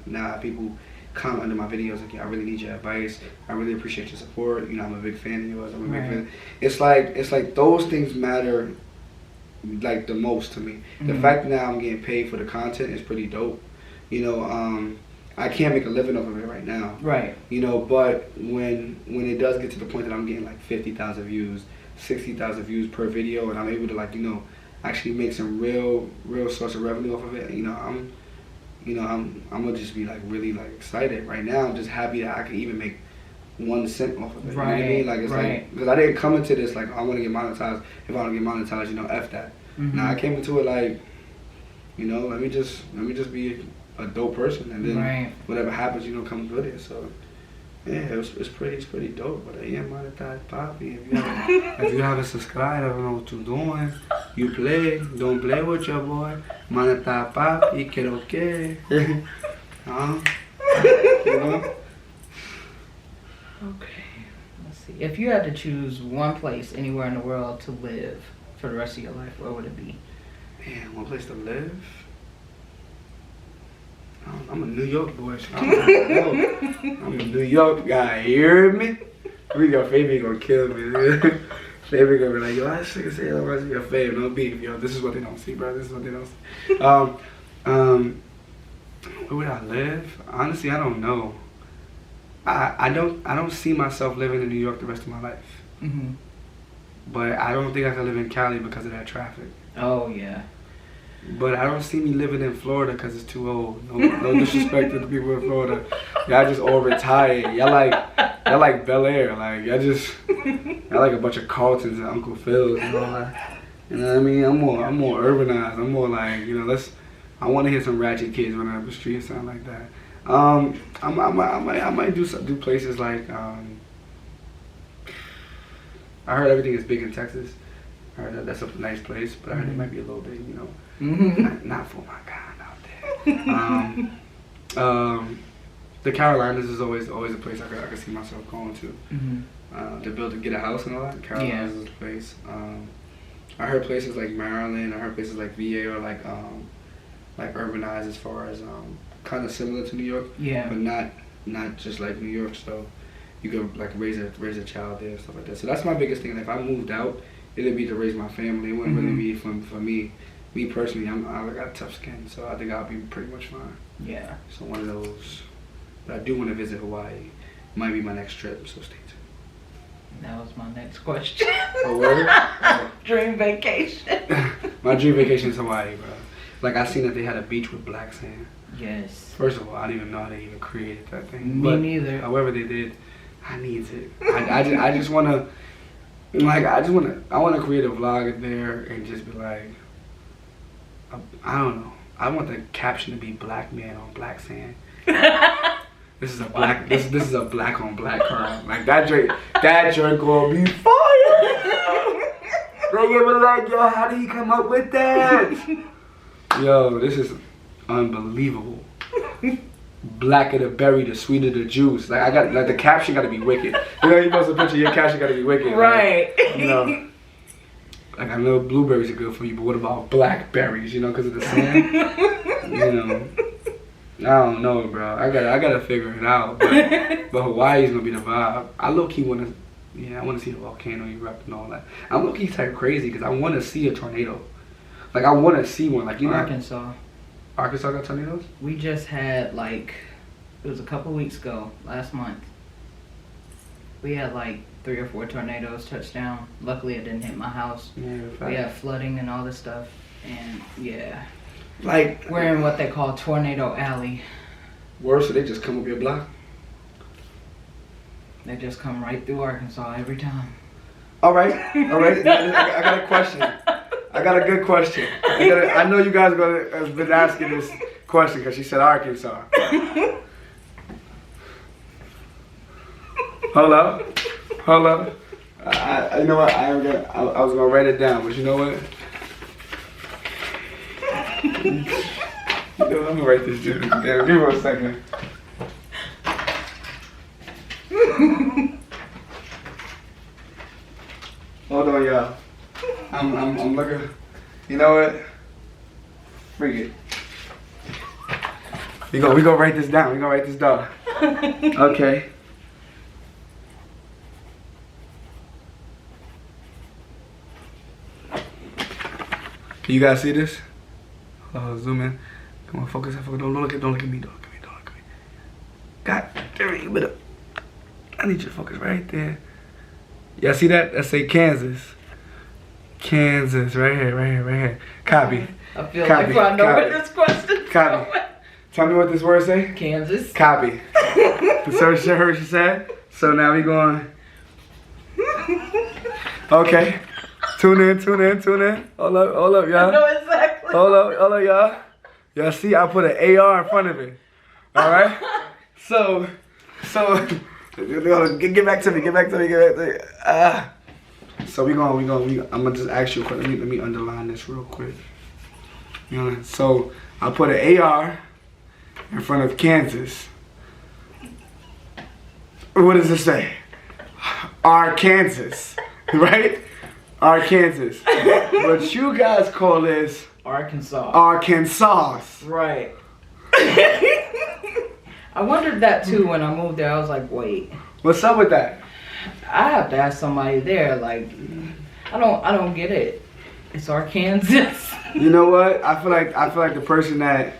Speaker 1: now have people comment under my videos like, yeah, I really need your advice. I really appreciate your support. You know, I'm a big fan of yours. I'm a big fan. It's like those things matter like the most to me. The fact that now I'm getting paid for the content is pretty dope. You know, I can't make a living off of it right now. Right. You know, but when it does get to the point that I'm getting like 50,000 views, 60,000 views per video, and I'm able to, like, you know, actually make some real source of revenue off of it, you know, I'm gonna just be like really like excited right now. I'm just happy that I can even make 1 cent off of it. Right. You know what I mean? Like it's like, because I didn't come into this like I want to get monetized. If I don't get monetized, you know, F that. Now I came into it like, you know, let me just be a dope person, and then whatever happens, you know, comes with it. So yeah, it's pretty dope. But I am monetized Poppy. If you haven't subscribed, I don't know what you're doing. You play, don't play with your boy. Monetized Poppy, que lo que. You know?
Speaker 3: Okay, let's see. If you had to choose one place anywhere in the world to live for the rest of your life, where would it be?
Speaker 1: Man, one place to live? I'm a New York boy. So I'm a New York guy. You hear me? Your favorite gonna kill me. Favorite gonna be like, yo, I should say that was your favorite. No beef, yo. This is what they don't see, bro. This is what they don't see. Where would I live? Honestly, I don't know. I don't see myself living in New York the rest of my life. But I don't think I can live in Cali because of that traffic. Oh yeah. But I don't see me living in Florida because it's too old. No disrespect to the people in Florida. Y'all just all retired. Y'all like Bel Air. Like y'all like a bunch of Carltons and Uncle Phil's and all that. You know what I mean? I'm more urbanized. I'm more like, you know, I want to hear some ratchet kids running up the street and something like that. I might do places like I heard everything is big in Texas. I heard that's a nice place, but I heard it might be a little bit, you know, not for my kind out there. The Carolinas is always a place I could see myself going to. To get a house and all that. Carolinas is a place. I heard places like Maryland. I heard places like VA are like urbanized as far as kind of similar to New York. Yeah. But not just like New York. So you could like raise a child there and stuff like that. So that's my biggest thing. Like, if I moved out, it'd be to raise my family. It wouldn't really be for me. Me personally, I got tough skin, so I think I'll be pretty much fine. Yeah. So one of those. But I do want to visit Hawaii. Might be my next trip, so stay tuned.
Speaker 3: That was my next question.
Speaker 1: Oh, word?
Speaker 3: Dream vacation.
Speaker 1: My dream vacation is Hawaii, bro. Like, I seen that they had a beach with black sand. Yes. First of all, I didn't even know how they even created that thing.
Speaker 3: Me neither.
Speaker 1: However they did, I need it. I just want to. Like, I want to create a vlog there and just be like, I don't know. I want the caption to be "Black man on black sand." This is a black. This is a black on black car. Like that joint gonna be fire. They were like, yo, how do you come up with that? Yo, this is unbelievable. Blacker the berry, the sweeter the juice. Like, the caption gotta be wicked. You know, you post a picture, your caption gotta be wicked. Right. Like, you know. Like I know blueberries are good for you, but what about blackberries? You know, because of the sand. You know, I don't know, bro. I gotta figure it out. But Hawaii's gonna be the vibe. I low key wanna, I wanna see a volcano erupt and all that. I'm low key type crazy because I wanna see a tornado. Like I wanna see one. Like you know, Arkansas got tornadoes.
Speaker 3: We just had like, it was a couple weeks ago, last month. We had like 3 or 4 tornadoes touch down. Luckily, it didn't hit my house.
Speaker 1: Yeah,
Speaker 3: We had flooding and all this stuff, and yeah,
Speaker 1: like
Speaker 3: we're in what they call Tornado Alley.
Speaker 1: worse, so they just come up your block.
Speaker 3: They just come right through Arkansas every time.
Speaker 1: All right. I got a question. I got a good question. I know you guys have been asking this question because she said Arkansas. Hold up. You know what? I was gonna write it down, but you know what? I'm gonna write this down. Yeah, give me 1 second. Hold on, y'all. I'm looking. You know what? Freak it. We gonna write this down. Okay. Can you guys see this? Zoom in. Come on, focus. Don't look at me. God damn it, you better. I need you to focus right there. Y'all see that? That say Kansas. Kansas, right here. Copy.
Speaker 3: I feel like if I know what this question's
Speaker 1: Copy.
Speaker 3: going.
Speaker 1: Tell me what this word say.
Speaker 3: Kansas.
Speaker 1: Copy. So she heard what she said. So now we going. Okay. Tune in. Hold up, y'all.
Speaker 3: I know exactly.
Speaker 1: Hold up, y'all. Y'all see, I put an AR in front of it. All right. So, get back to me. So I'm gonna just ask you a question. Let me underline this real quick. You know, so I put an AR in front of Kansas. What does it say? Arkansas, right? Arkansas. But you guys call this Arkansas.
Speaker 3: Right. I wondered that too when I moved there. I was like, wait.
Speaker 1: What's up with that?
Speaker 3: I have to ask somebody there. Like, I don't get it. It's Arkansas.
Speaker 1: You know what? I feel like the person that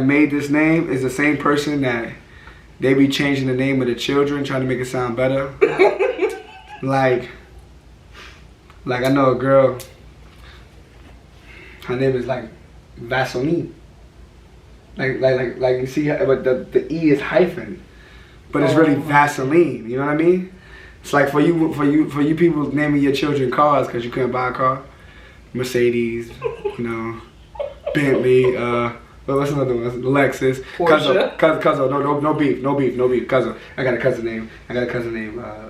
Speaker 1: made this name is the same person that they be changing the name of the children, trying to make it sound better. like I know a girl. Her name is like Vaseline. Like you see, but the E is hyphen, but it's really Vaseline. You know what I mean? It's like for you people naming your children cars because you couldn't buy a car. Mercedes, you know, Bentley. What's another one? Lexus.
Speaker 3: Porsche.
Speaker 1: Cousin. No beef. Cousin. I got a cousin named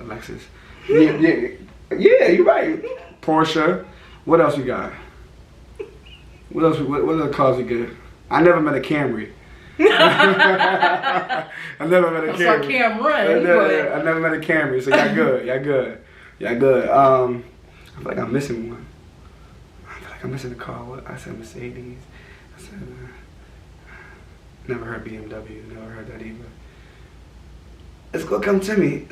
Speaker 1: Lexus. Yeah, you're right. Porsche. What else we got? What other cars we get? I never met a Camry. I never met a Camry.
Speaker 3: I saw Cam run.
Speaker 1: I never met a Camry, so y'all good. I feel like I'm missing one. I feel like I'm missing a car. What? I said Mercedes. I said never heard BMW. Never heard that either. It's gonna come to me.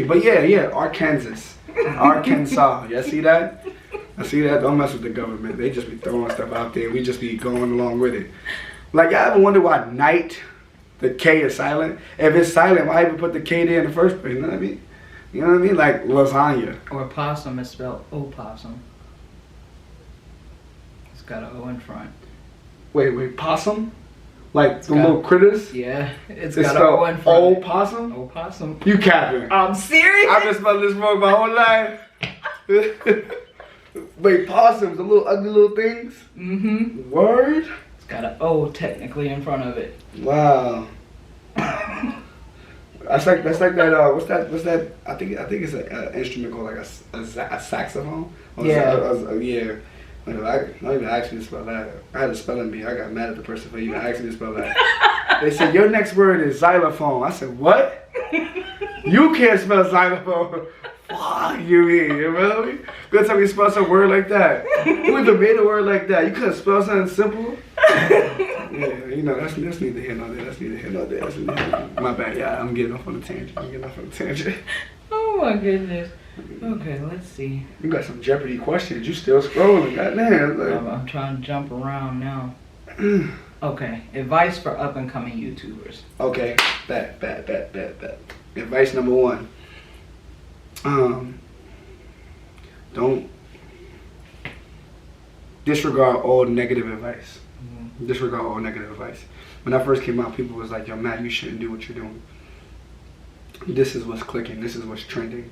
Speaker 1: But yeah, Arkansas. Y'all see that? I see that. Don't mess with the government. They just be throwing stuff out there. We just be going along with it. Like, y'all ever wonder why night, the K is silent? If it's silent, why even put the K there in the first place? You know what I mean? Like lasagna.
Speaker 3: Or possum is spelled opossum. It's got an O in front.
Speaker 1: Wait, possum? Like the little critters?
Speaker 3: Yeah, it's
Speaker 1: It's
Speaker 3: got an O in front.
Speaker 1: Opossum?
Speaker 3: Opossum.
Speaker 1: You capping.
Speaker 3: I'm serious.
Speaker 1: I've been spelling this wrong my whole life. Wait, possums, the little ugly little things?
Speaker 3: Mm-hmm.
Speaker 1: Word?
Speaker 3: It's got an O technically in front of it.
Speaker 1: Wow. That's like that. What's that? I think it's an instrument called like a saxophone. Or yeah. I don't even ask me to spell that. I had a spelling bee. I got mad at the person for even asking me to spell that. They said your next word is xylophone. I said what? You can't spell xylophone. Fuck you, you know? Good time you spell some word like that. Who even made a word like that? You couldn't spell something simple? Yeah, you know, that's neither here nor there. That's neither here nor there. That's neither here nor there. My bad, yeah, I'm getting off on a tangent.
Speaker 3: Oh my goodness. Okay, let's see.
Speaker 1: You got some Jeopardy questions. You still scrolling. Goddamn. Like.
Speaker 3: I'm trying to jump around now. Okay, advice for up and coming YouTubers.
Speaker 1: Okay, bet. Advice number 1. Don't disregard all negative advice. Disregard all negative advice. When I first came out, people was like, yo, Matt, you shouldn't do what you're doing. This is what's clicking. This is what's trending.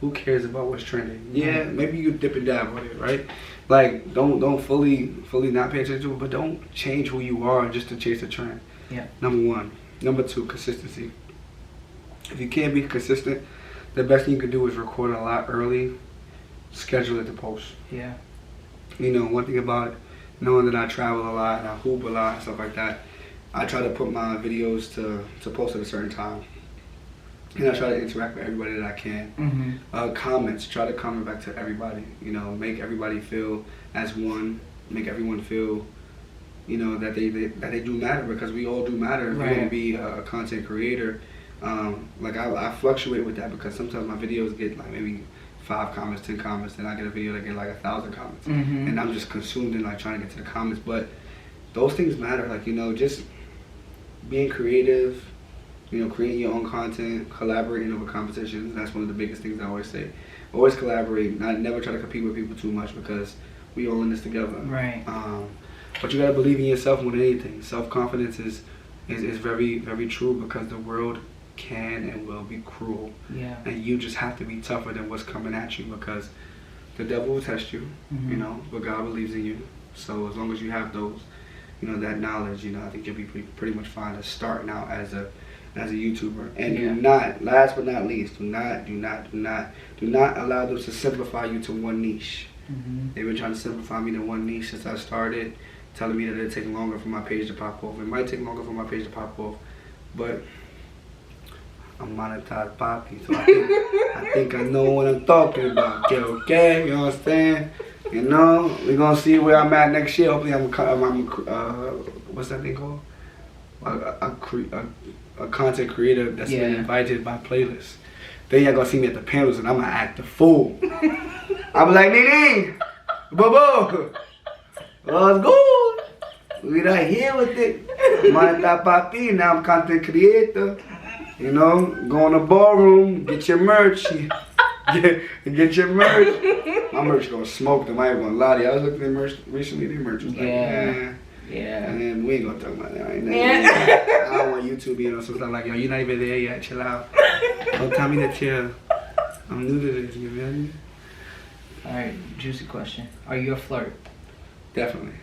Speaker 1: Who cares about what's trending? Yeah, maybe you dip and dab on it, right? Like, don't fully not pay attention to it, but don't change who you are just to chase a trend.
Speaker 3: Yeah.
Speaker 1: Number 1. Number 2, consistency. If you can't be consistent, the best thing you can do is record a lot early, schedule it to post.
Speaker 3: Yeah.
Speaker 1: You know, one thing about it, knowing that I travel a lot and I hoop a lot and stuff like that, I try to put my videos to post at a certain time. And I try to interact with everybody that I can. Comments, try to comment back to everybody. You know, make everybody feel as one. Make everyone feel, you know, that they do matter, because we all do matter. If you're gonna be a content creator, like I fluctuate with that, because sometimes my videos get like maybe 5 comments, 10 comments, then I get a video that get like 1,000 comments, and I'm just consumed in like trying to get to the comments. But those things matter. Like, you know, just being creative. You know, creating your own content, collaborating over competitions. That's one of the biggest things I always say. Always collaborate. Never try to compete with people too much, because we all in this together.
Speaker 3: Right.
Speaker 1: But you gotta believe in yourself more than anything. Self-confidence is very, very true, because the world can and will be cruel.
Speaker 3: Yeah.
Speaker 1: And you just have to be tougher than what's coming at you, because the devil will test you, you know, but God believes in you. So as long as you have those, you know, that knowledge, you know, I think you'll be pretty much fine to starting out as a YouTuber. And do not, last but not least, do not allow them to simplify you to one niche. They've been trying to simplify me to one niche since I started, telling me that it'll take longer for my page to pop off. It might take longer for my page to pop off, but I'm monetized poppy, so I think I know what I'm talking about. Okay, you understand? You know, we're gonna see where I'm at next year. Hopefully, I'm what's that thing called? A content creator that's been invited by playlists. Then y'all gonna see me at the panels and I'm gonna act the fool. I'm like, Nene, Bobo, let's go. We right here with it. Moneta Papi, now I'm content creator. You know, go in the ballroom, get your merch. Get your merch. My merch gonna smoke them. I ain't gonna lie to you. I was looking at merch recently. Their merch was like, and we ain't gonna talk about that right now. I don't want YouTube being on some stuff like, yo, you're not even there yet. Chill out. Don't tell me that I'm new to this. You feel me?
Speaker 3: All right, juicy question. Are you a flirt?
Speaker 1: Definitely.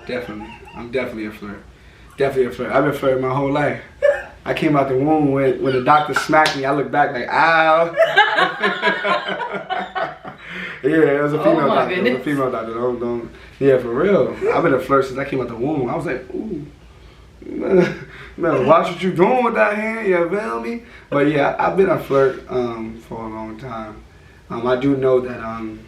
Speaker 1: Definitely. I'm definitely a flirt. Definitely a flirt. I've been flirting my whole life. I came out the womb when the doctor smacked me. I looked back like, ow. Yeah, it was a female doctor. Goodness. It was a female doctor. Don't. Yeah, for real. I've been a flirt since I came out the womb. I was like, ooh. Man, watch what you doing with that hand. You feel me? But yeah, I've been a flirt for a long time. I do know that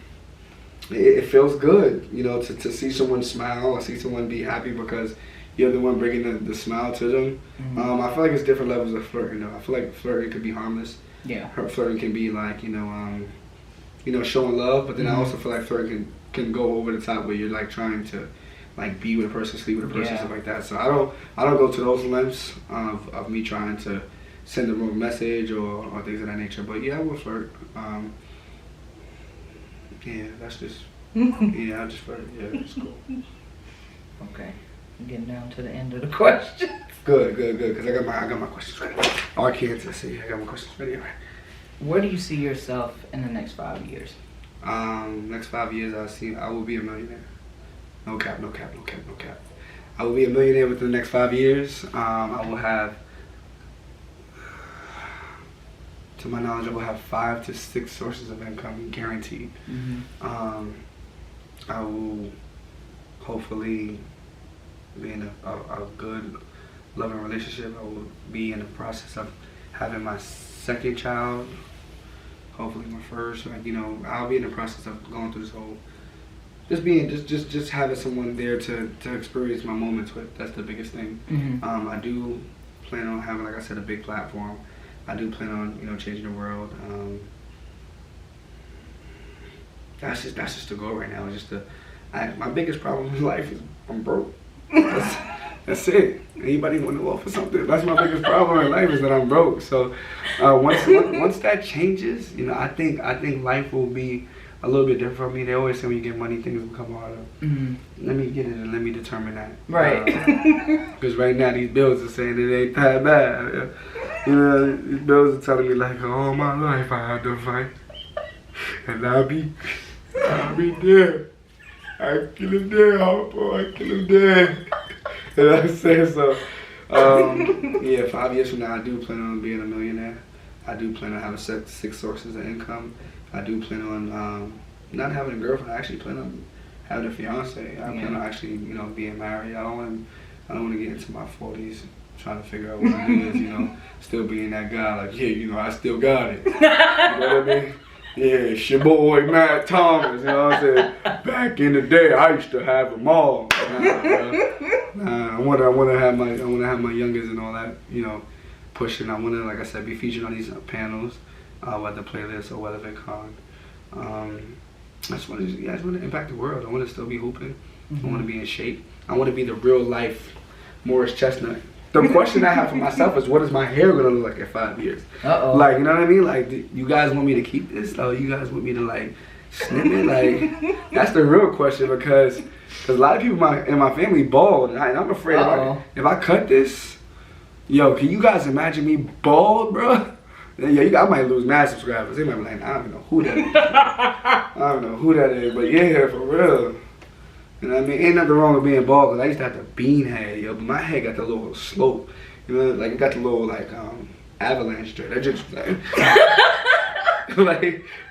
Speaker 1: it feels good, you know, to see someone smile or see someone be happy because you're the one bringing the smile to them. I feel like it's different levels of flirting though. I feel like flirting could be harmless. Yeah. Flirting can be like, you know, showing love, but then I also feel like flirting can go over the top where you're like trying to like be with a person, sleep with a person, stuff like that. So I don't go to those lengths of me trying to send the wrong message or things of that nature. But yeah, I will flirt. Yeah, that's just I just flirt. Yeah, it's cool.
Speaker 3: Okay. Getting down to the end of the questions.
Speaker 1: Good, because I got my questions ready. Oh, I can't see. I got my questions ready. All right.
Speaker 3: Where do you see yourself in the next 5 years?
Speaker 1: Next 5 years, I will be a millionaire. No cap. I will be a millionaire within the next 5 years. I will have, to my knowledge, I will have 5 to 6 sources of income guaranteed. I will hopefully be in a good, loving relationship. I will be in the process of having my second child hopefully my first. Like, you know, I'll be in the process of going through this whole, just having someone there to experience my moments with. That's the biggest thing.
Speaker 3: Mm-hmm.
Speaker 1: I do plan on having, like I said, a big platform. I do plan on, you know, changing the world. That's just the goal right now. It's just my biggest problem in life is I'm broke. That's it. Anybody want to offer something? That's my biggest problem in life is that I'm broke. So once that changes, you know, I think life will be a little bit different for me. They always say when you get money, things become harder.
Speaker 3: Mm-hmm.
Speaker 1: Let me get it and let me determine that.
Speaker 3: Right.
Speaker 1: Because right now these bills are saying it ain't that bad. You know, these bills are telling me like all my life I had to fight, and I'll be there. I kill him dead, boy. I kill him dead. You know what I'm saying? So, yeah, 5 years from now, I do plan on being a millionaire. I do plan on having six sources of income. I do plan on not having a girlfriend. I actually plan on having a fiance. I plan on actually, you know, being married. I don't want to get into my 40s trying to figure out what it is, you know, still being that guy. Like, yeah, you know, I still got it. You know what I mean? Yeah, it's your boy Matt Thomas, you know what I'm saying? Back in the day, I used to have them all. Nah, I wanna have my youngest and all that, you know, pushing. I wanna, like I said, be featured on these panels, whether Playlist or whether VidCon. I just wanna impact the world. I wanna still be hooping.
Speaker 3: Mm-hmm.
Speaker 1: I wanna be in shape. I wanna be the real life Morris Chestnut. The question I have for myself is, what is my hair gonna look like in 5 years?
Speaker 3: Uh-oh.
Speaker 1: Like, you know what I mean? Like, you guys want me to keep this? Or you guys want me to, like, snip it? Like, that's the real question, because a lot of people in my family bald, and I'm afraid if I cut this, yo, can you guys imagine me bald, bro? Yeah, I might lose mad subscribers. They might be like, I don't even know who that is. I don't know who that is, but yeah, for real. You know what I mean? Ain't nothing wrong with being bald, because I used to have the bean head, yo, but my head got the little slope. You know, like it got the little, like, avalanche straight. I just, like,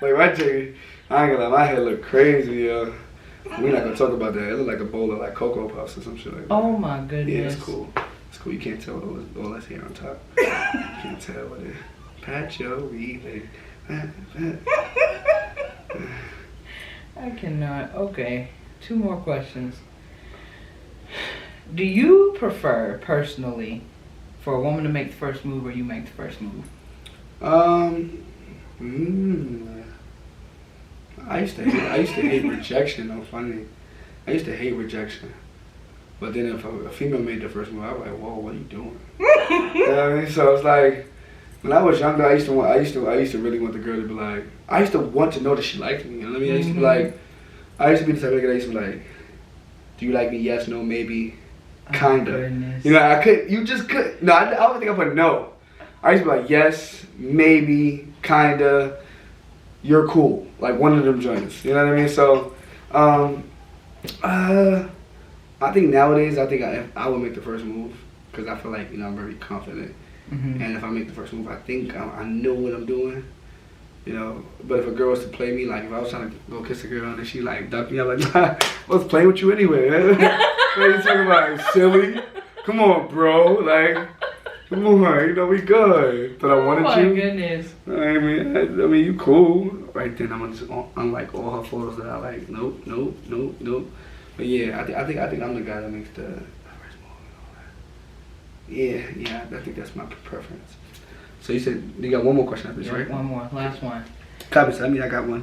Speaker 1: like my chicken, I ain't gonna lie, my head look crazy, yo. We're not gonna talk about that. It look like a bowl of, like, Cocoa Puffs or some shit like that.
Speaker 3: Oh my goodness.
Speaker 1: Yeah, it's cool. It's cool. You can't tell all this hair on top. You can't tell what it is. Pat your weave.
Speaker 3: I cannot. Okay. 2 more questions. Do you prefer, personally, for a woman to make the first move or you make the first move?
Speaker 1: I used to hate rejection, though, funny. I used to hate rejection. But then if a female made the first move, I was like, whoa, what are you doing? You know what I mean? So it's like, when I was younger, I used to really want the girl to be like, I used to want to know that she liked me. You know what I mean? I used to be like, I used to be the type of guy that used to be like, do you like me? Yes, no, maybe, kinda.
Speaker 3: Goodness.
Speaker 1: You know, I don't think I put no. I used to be like, yes, maybe, kinda, you're cool. Like one of them joints. You know what I mean? So, I think nowadays, I would make the first move, because I feel like, you know, I'm very confident.
Speaker 3: Mm-hmm.
Speaker 1: And if I make the first move, I think I know what I'm doing. You know, but if a girl was to play me, like if I was trying to go kiss a girl and she like ducked me, I'm like, nah, I was playing with you anyway. What are you talking about? Silly? Come on, bro. Like, come on, you know, we good. But I wanted you.
Speaker 3: Oh my goodness.
Speaker 1: I mean, you cool. Right then, I'm gonna just unlike all her photos that I like. Nope. But yeah, I think I'm the guy that makes the first move and all that. Yeah, I think that's my preference. So you said you got one more question after this, right?
Speaker 3: One more, last one.
Speaker 1: Copy. So I mean, I got one.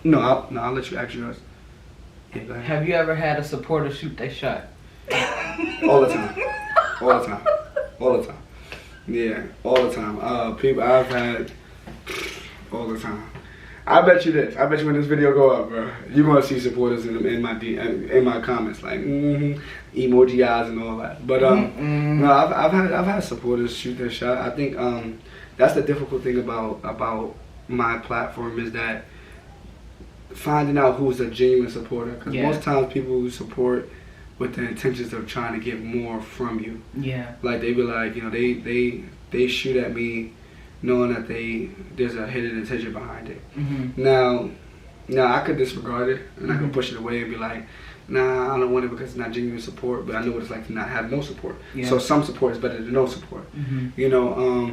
Speaker 1: No, I'll let you ask yours. Yeah, go ahead.
Speaker 3: Have you ever had a supporter shoot their shot?
Speaker 1: All the time. Yeah, all the time. People I've had all the time. I bet you this. I bet you when this video go up, bro, you're gonna see supporters in my comments, like emoji eyes and all that. But no, I've had supporters shoot their shot. I think that's the difficult thing about my platform, is that finding out who's a genuine supporter. Because most times people who support with the intentions of trying to get more from you. Yeah. Like they be like, you know, they shoot at me knowing that there's a hidden intention behind it. Mm-hmm. Now I could disregard it and I could push it away and be like, nah, I don't want it because it's not genuine support, but I know what it's like to not have no support. Yeah. So some support is better than no support. Mm-hmm. You know,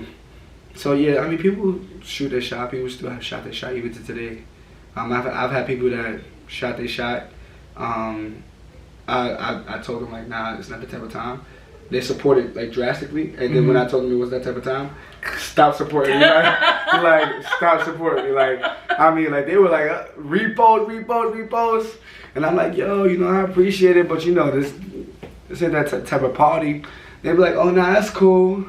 Speaker 1: So yeah, I mean, people shoot their shot. People still have shot their shot even to today. I've had people that shot their shot. I told them like, nah, it's not the type of time. They supported like drastically, and then when I told them it was that type of time, stop supporting me. Like stop supporting me. Like I mean, like they were like repost, and I'm like, yo, you know, I appreciate it, but you know, this ain't that type of party. They be like, oh, nah, that's cool.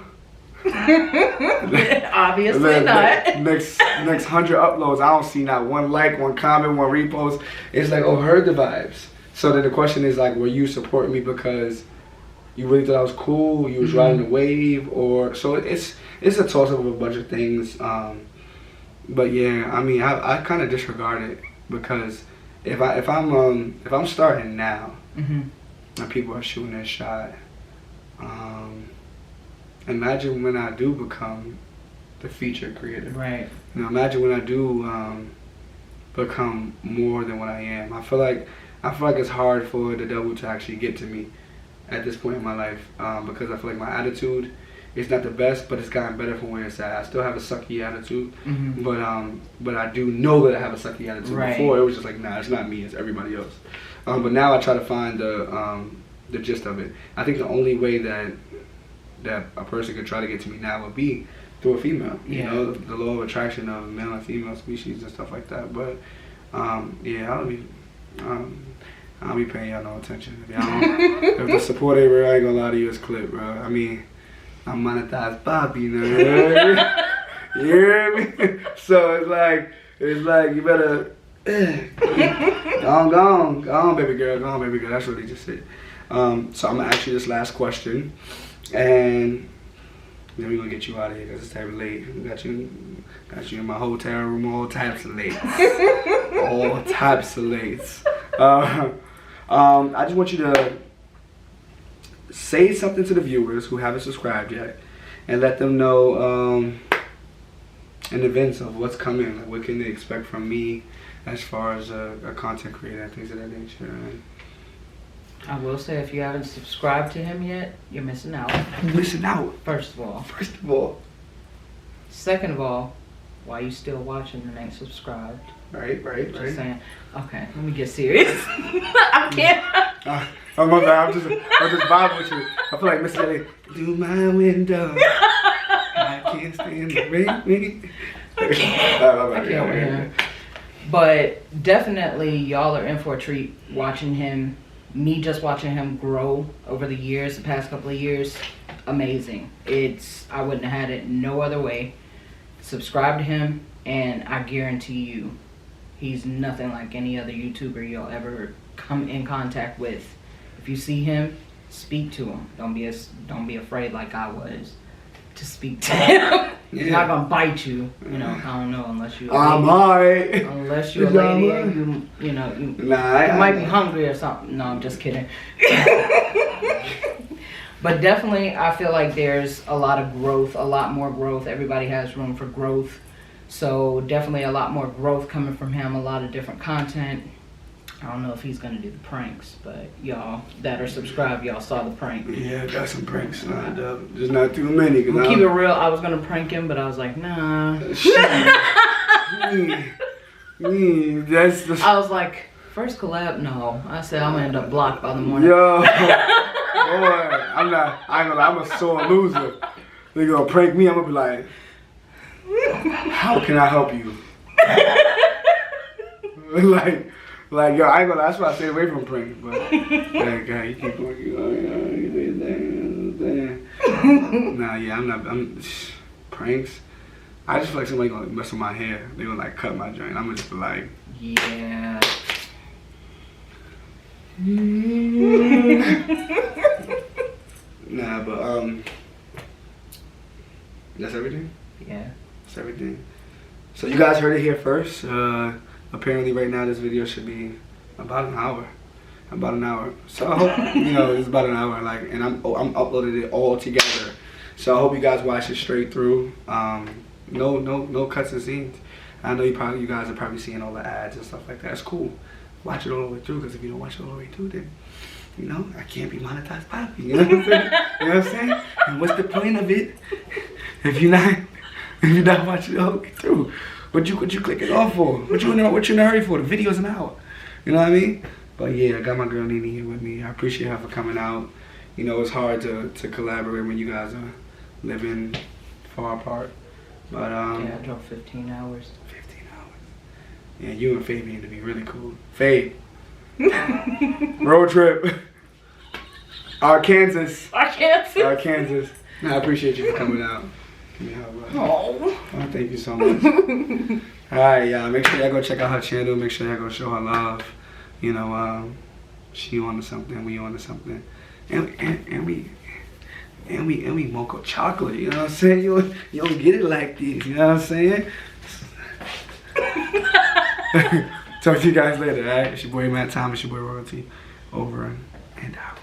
Speaker 3: Obviously not.
Speaker 1: Next 100 uploads, I don't see not one like, one comment, one repost. It's like, oh, heard the vibes. So then the question is like, were you supporting me because you really thought I was cool, you was riding the wave, or so it's a toss up of a bunch of things. But yeah, I mean, I kind of disregard it because if I'm starting now and people are shooting their shot, imagine when I do become the featured creator.
Speaker 3: Right.
Speaker 1: You know, imagine when I do become more than what I am. I feel like it's hard for the devil to actually get to me at this point in my life because I feel like my attitude is not the best, but it's gotten better from where it's at. I still have a sucky attitude, but I do know that I have a sucky attitude.
Speaker 3: Right.
Speaker 1: Before it was just like, nah, it's not me, it's everybody else. But now I try to find the gist of it. I think the only way that a person could try to get to me now would be through a female. You know, the law of attraction of male and female species and stuff like that. But yeah, I don't be paying y'all no attention. If the support ain't real, I ain't gonna lie to you, it's clip, bro. I mean, I'm monetized Bobby, you know. You hear me? So it's like you better go on, baby girl, go on, baby girl. That's really just it. So I'm gonna ask you this last question, and then we're gonna get you out of here because it's type of late. We got you in my hotel room, all types of late. All types of late. I just want you to say something to the viewers who haven't subscribed yet and let them know in advance of what's coming. Like, what can they expect from me as far as a content creator and things of that nature.
Speaker 3: I will say, if you haven't subscribed to him yet, you're missing out.
Speaker 1: You're missing out.
Speaker 3: First of all.
Speaker 1: First of all.
Speaker 3: Second of all, why you still watching and ain't subscribed?
Speaker 1: Right.
Speaker 3: Just saying. Okay, let me get serious. I can't.
Speaker 1: Oh my bad. I'm just vibing with you. I feel like Mr. Ellie. Do my window. I can't stand the rain.
Speaker 3: I can't with him. But definitely, y'all are in for a treat watching him. Me just watching him grow over the years, the past couple of years, amazing. I wouldn't have had it no other way. Subscribe to him, and I guarantee you, he's nothing like any other YouTuber you'll ever come in contact with. If you see him, speak to him. Don't be afraid like I was to speak to him. He's not gonna bite you, you know. I don't know, unless you're unless you're a lady and you might be hungry or something. No, I'm just kidding. But definitely, I feel like there's a lot of growth, a lot more growth. Everybody has room for growth. So definitely a lot more growth coming from him, a lot of different content. I don't know if he's gonna do the pranks, but y'all that are subscribed, y'all saw the prank.
Speaker 1: Yeah, got some pranks lined up. Just not too many.
Speaker 3: We'll keep it real. I was gonna prank him, but I was like, nah. I was like, first collab? No. I said I'm gonna end up blocked by the morning.
Speaker 1: Yo, boy, I ain't gonna lie, I'm a sore loser. They gonna prank me, I'm gonna be like, how can I help you? Like, yo, I ain't gonna lie, that's why I stay away from pranks, but that guy, you keep going, you do your thing. Nah, yeah, I'm pranks. I just feel like somebody gonna mess with my hair. They gonna like cut my joint. I'm gonna just be like,
Speaker 3: yeah.
Speaker 1: Nah, but that's everything?
Speaker 3: Yeah.
Speaker 1: That's everything. So you guys heard it here first. Apparently right now this video should be about an hour. So I hope, it's about an hour, like, and I'm uploading it all together. So I hope you guys watch it straight through. No cuts and scenes. I know you guys are probably seeing all the ads and stuff like that. It's cool. Watch it all the way through, because if you don't watch it all the way through, then I can't be monetized Bobby. You know what I'm saying? And what's the point of it if you're not If you're not watching, okay, too. What you clicking off for? What you in a hurry for? The video's an hour. You know what I mean? But yeah, I got my girl Nene here with me. I appreciate her for coming out. You know, it's hard to collaborate when you guys are living far apart. But
Speaker 3: Yeah, I drove 15 hours.
Speaker 1: 15 hours. Yeah, you and Fabian to be really cool. Faye. Road trip. Arkansas. Arkansas. I appreciate you for coming out. Give me a hug, bro.
Speaker 3: Oh.
Speaker 1: Oh, thank you so much. Alright, y'all. Make sure y'all go check out her channel. Make sure y'all go show her love. You know, she on to something, we on to something. And we mocha chocolate, you know what I'm saying? You don't get it like this, you know what I'm saying? Talk to you guys later, alright? It's your boy Matt Thomas, your boy Royalty. Over and out.